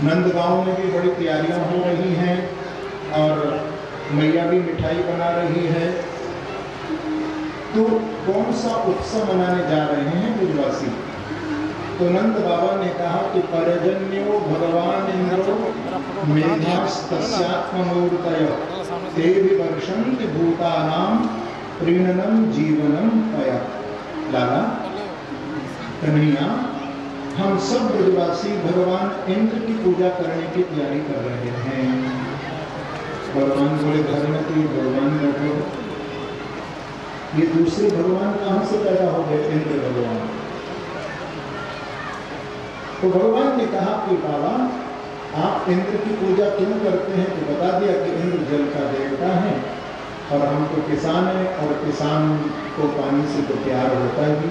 नंदगांव में भी बड़ी तैयारियां हो रही हैं और मैया भी मिठाई बना रही है, तो कौन सा उत्सव मनाने जा रहे हैं ब्रजवासी? तो नंद बाबा ने कहा कि परजन्यो भगवान इंद्रो मेधास्तस्यात्ममूर्तय ते विवर्षन्ति भूतानां प्रीणनम जीवनम पया। लाला कन्हैया, हम सब ब्रजवासी भगवान इंद्र की पूजा करने की तैयारी कर रहे हैं। भगवान बोले घर में तो ये भगवान बैठे, ये दूसरे भगवान कहां से पैदा हो गए? इंद्र भगवान। तो भगवान ने कहा कि बाबा आप इंद्र की पूजा क्यों करते हैं? तो बता दिया कि इंद्र जल का देवता है और हम तो किसान हैं और किसान को पानी से तो प्यार होता ही,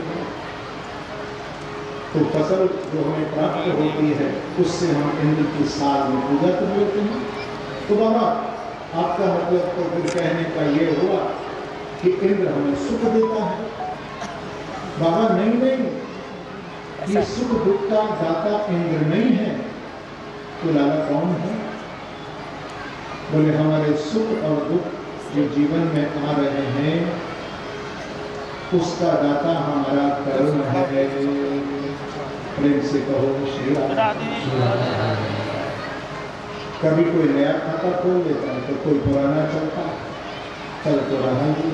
तो फसल जो हमें प्राप्त होती है उससे हम इंद्र की साल में पूजा कर लेते हैं। तो बाबा आपका मतलब तो फिर कहने का ये हुआ कि इंद्र हमें सुख देता है। बाबा नहीं, ये सुख दुख का दाता इंद्र नहीं है। तो लाला कौन है? बोले हमारे सुख और दुख जो जीवन में आ रहे हैं उसका दाता हमारा कर्म है। प्रेम से कहो श्री राम। कभी कोई नया खाता खोल लेता है तो कोई पुराना चलता, चल तो रहा ही।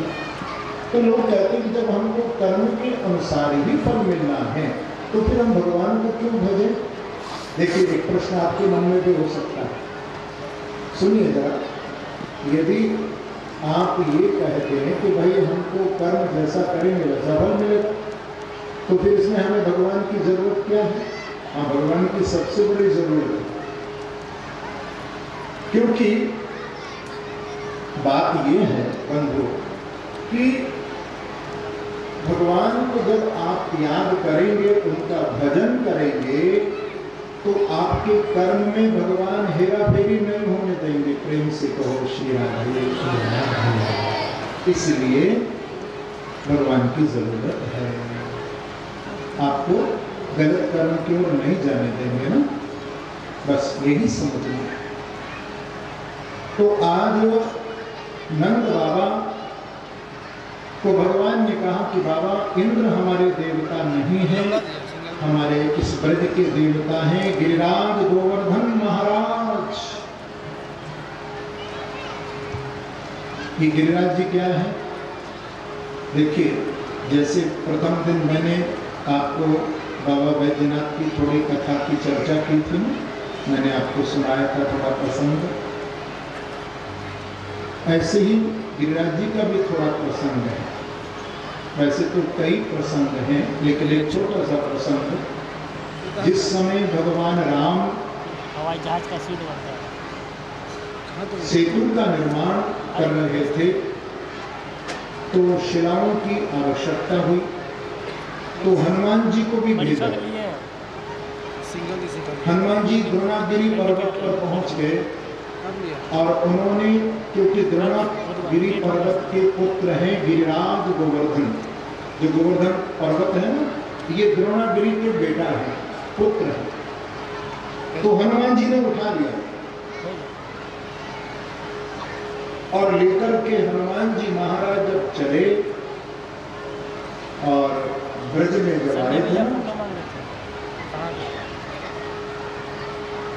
तो लोग कहते हैं कि जब हमको कर्म के अनुसार ही फल मिलना है तो फिर हम भगवान को क्यों भजें? देखिए एक प्रश्न आपके मन में भी हो सकता है, सुनिए जरा। यदि आप ये कहते हैं कि भाई हमको कर्म जैसा करेंगे वैसा फल मिलेगा, तो फिर इसमें हमें भगवान की जरूरत क्या है? हाँ, भगवान की सबसे बड़ी जरूरत है। क्योंकि बात ये है बंधु कि भगवान को जब आप याद करेंगे, उनका भजन करेंगे, तो आपके कर्म में भगवान हेरा फेरी नहीं होने देंगे। प्रेम से कहो श्री राधे। इसलिए भगवान की जरूरत है। आपको गलत कर्म की ओर नहीं जाने देंगे ना, बस यही समझना। तो आज नंद बाबा को भगवान ने कहा कि बाबा इंद्र हमारे देवता नहीं है, हमारे इस ब्रज के देवता हैं गिरिराज गोवर्धन महाराज। ये गिरिराज जी क्या है? देखिए, जैसे प्रथम दिन मैंने आपको बाबा बैद्यनाथ की थोड़ी कथा की चर्चा की थी, मैंने आपको सुनाया था थोड़ा प्रसंग। ऐसे ही गिरिराज जी का भी थोड़ा प्रसंग है। वैसे तो कई प्रसंग हैं, लेकिन एक छोटा सा प्रसंग, जिस समय भगवान राम
हवाई जहाज का सीट बनता है,
सेतु का निर्माण कर रहे थे, तो शिलाओं की आवश्यकता हुई, तो हनुमान जी को भी भेजा। हनुमान जी द्रोणागिरी पर्वत पर पहुंच गए और उन्होंने, क्योंकि द्रोणागिरी पर्वत के पुत्र हैं गिरिराज गोवर्धन, जो गोवर्धन पर्वत है ना, ये द्रोणागिरी के बेटा है, पुत्र है। तो हनुमान जी ने उठा लिया और लेकर के हनुमान जी महाराज जब चले और ब्रज में जब आए थे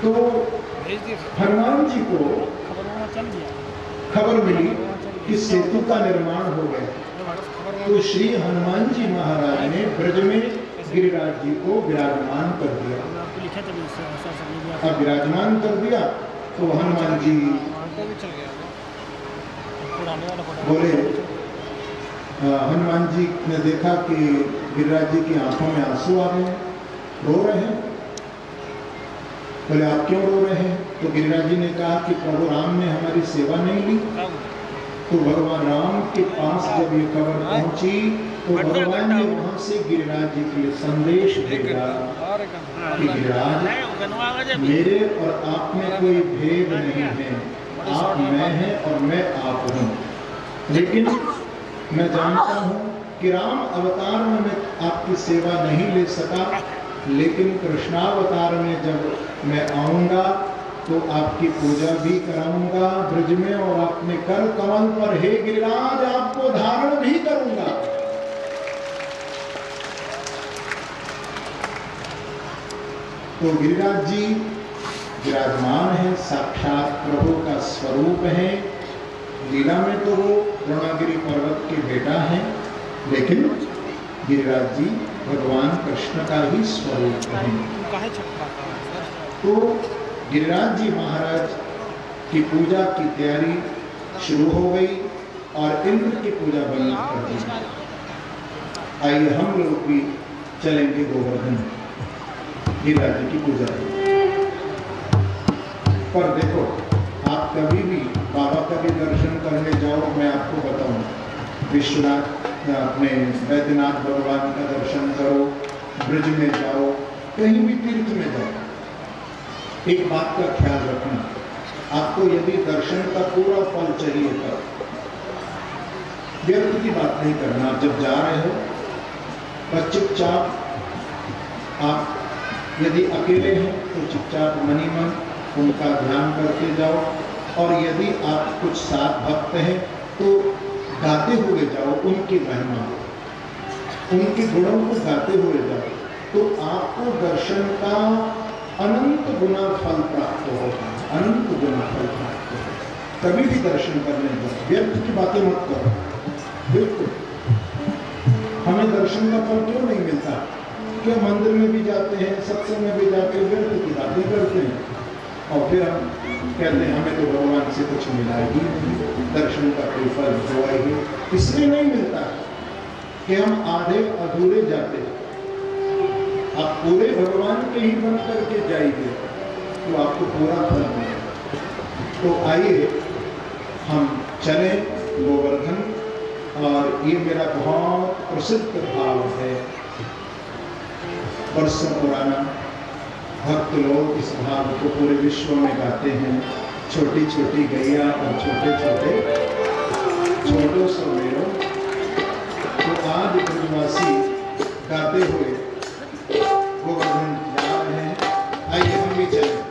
तो हनुमान जी को खबर मिली कि सेतु का निर्माण हो गया। तो श्री हनुमान जी महाराज ने ब्रज में गिरिराज जी को विराजमान कर दिया। अब विराजमान कर दिया तो हनुमान जी बोले, हनुमान जी ने देखा कि गिरिराज जी की आंखों में आंसू आ गए, रो रहे हैं। बोले आप क्यों रो रहे हैं? तो गिरिराज जी ने कहा कि प्रभु राम ने हमारी सेवा नहीं ली। तो भगवान राम के पास जब ये खबर पहुंची तो भगवान ने वहां से गिरिराज जी के लिए संदेश भेजा कि गिरिराज, मेरे और आप में कोई भेद नहीं है, आप मैं हैं और मैं आप हूँ। लेकिन मैं जानता हूँ कि राम अवतार में मैं आपकी सेवा नहीं ले सका, लेकिन कृष्णावतार में जब मैं आऊँगा तो आपकी पूजा भी कराऊंगा ब्रज में, और अपने कर कमल पर हे गिरिराज आपको धारण भी करूंगा। तो गिरिराज जी विराजमान है, साक्षात प्रभु का स्वरूप है। लीला में तो वो द्रोणागिरी पर्वत के बेटा हैं, लेकिन गिरिराज जी भगवान कृष्ण का ही स्वरूप है।
काहे छक्का था सर?
तो गिरिराज जी महाराज की पूजा की तैयारी शुरू हो गई और इंद्र की पूजा बंद कर दी। आइए हम लोग भी चलेंगे गोवर्धन गिरिराज जी की पूजा में। पर देखो, आप कभी भी बाबा का भी दर्शन करने जाओ, मैं आपको बताऊं, विश्वनाथ अपने वैद्यनाथ भगवान का दर्शन करो, ब्रज में जाओ, कहीं भी तीर्थ में जाओ, एक बात का ख्याल रखना, आपको यदि दर्शन का पूरा फल चाहिए तो व्यर्थ की बात नहीं करना। जब जा रहे हो बस चुपचाप, आप यदि अकेले हैं तो चुपचाप मनी मन उनका ध्यान करते जाओ, और यदि आप कुछ साथ भक्त हैं तो गाते हुए जाओ उनकी महिमा, उनके गुणों को गाते हुए जाओ, तो आपको दर्शन का अनंत गुना फल प्राप्त होगा, अनंत गुना फल प्राप्त होगा। कभी भी दर्शन करने जाओ, व्यर्थ की बातें मत करो। बिल्कुल, हमें दर्शन का फल क्यों नहीं मिलता? क्यों मंदिर में भी जाते हैं, सत्संग में भी जाते हैं, व्यर्थ की बातें करते हैं, और फिर हम कहते हैं हमें तो भगवान से कुछ मिला ही नहीं, दर्शन का कोई फल हुआ ही इसलिए नहीं मिलता कि हम आधे अधूरे जाते हैं। आप पूरे भगवान के ही बन करके जाइए तो आपको पूरा फल मिलेगा। तो आइए हम चले गोवर्धन, और ये मेरा बहुत प्रसिद्ध भाव है, वर्षों पुराना। भक्त लोग इस भाव को पूरे विश्व में गाते हैं, छोटी छोटी गैया और छोटे छोटे छोटों से मेलों। तो आज ब्रजवासी गाते हुए गोवर्धन जा रहे हैं, आइए हम भी चलें।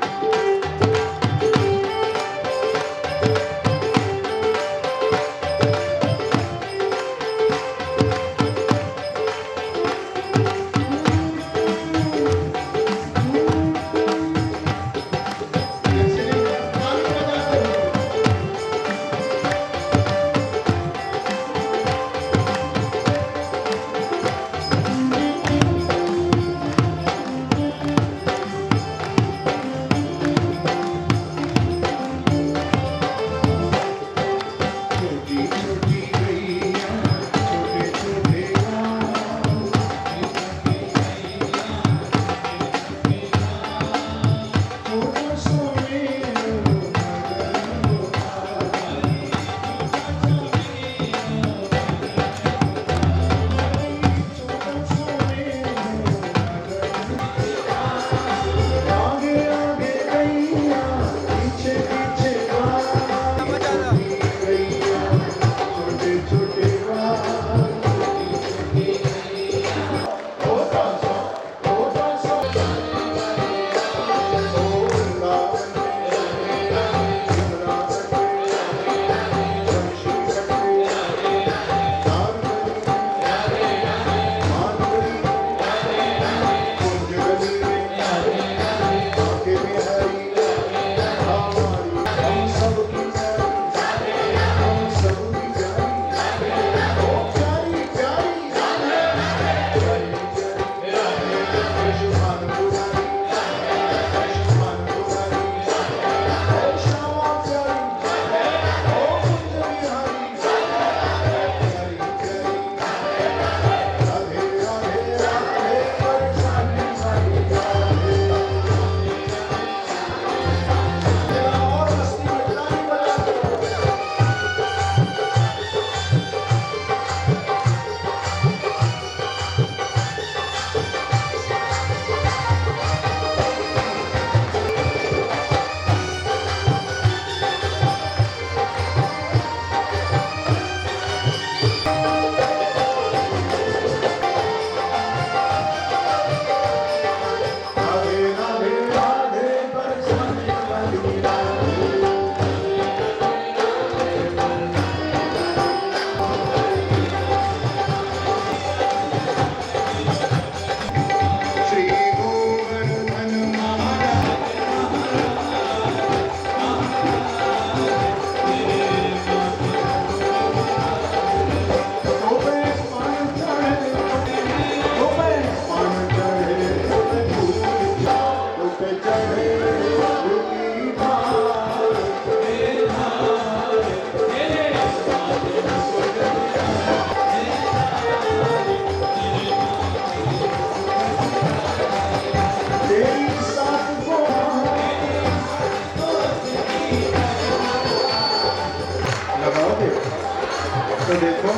तो देखो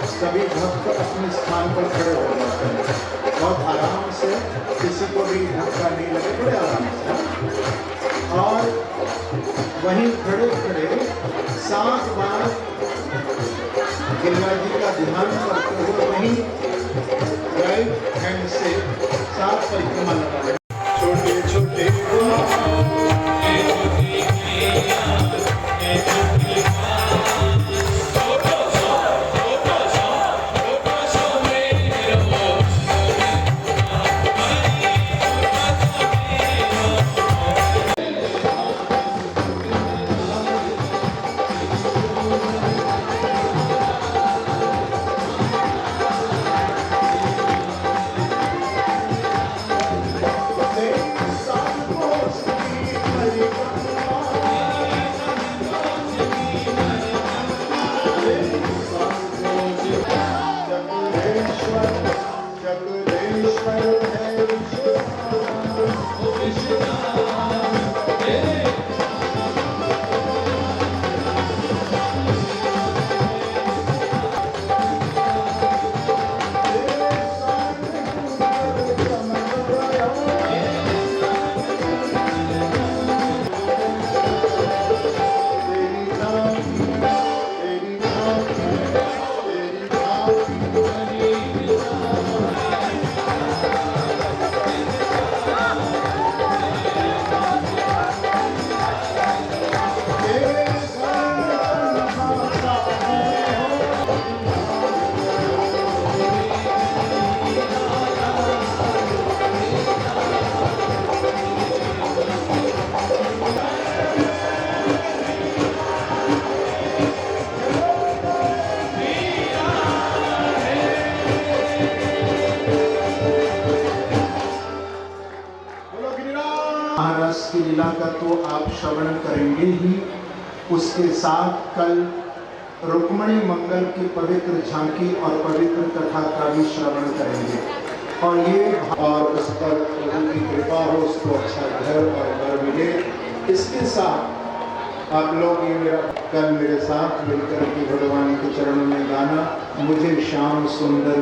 सभी भक्त अपने स्थान पर खड़े हो जाते हैं, बहुत आराम से, किसी को भी धक्का नहीं लगे, बड़े आराम से। और वहीं खड़े खड़े 7 बार गिरिराज जी का ध्यान करते हुए वहीं राइट हैंड से 7 परिक्रमा लगा। छोटे छोटे महाराज की लीला का तो आप श्रवण करेंगे ही, उसके साथ कल रुक्मणी मंगल की पवित्र झांकी और पवित्र कथा का भी श्रवण करेंगे। और ये और उस पर प्रभु की कृपा हो, उसको अच्छा घर और वर मिले। इसके साथ आप लोग ये मेरा कल मेरे साथ मिलकर के भगवान के चरणों में गाना, मुझे श्याम सुंदर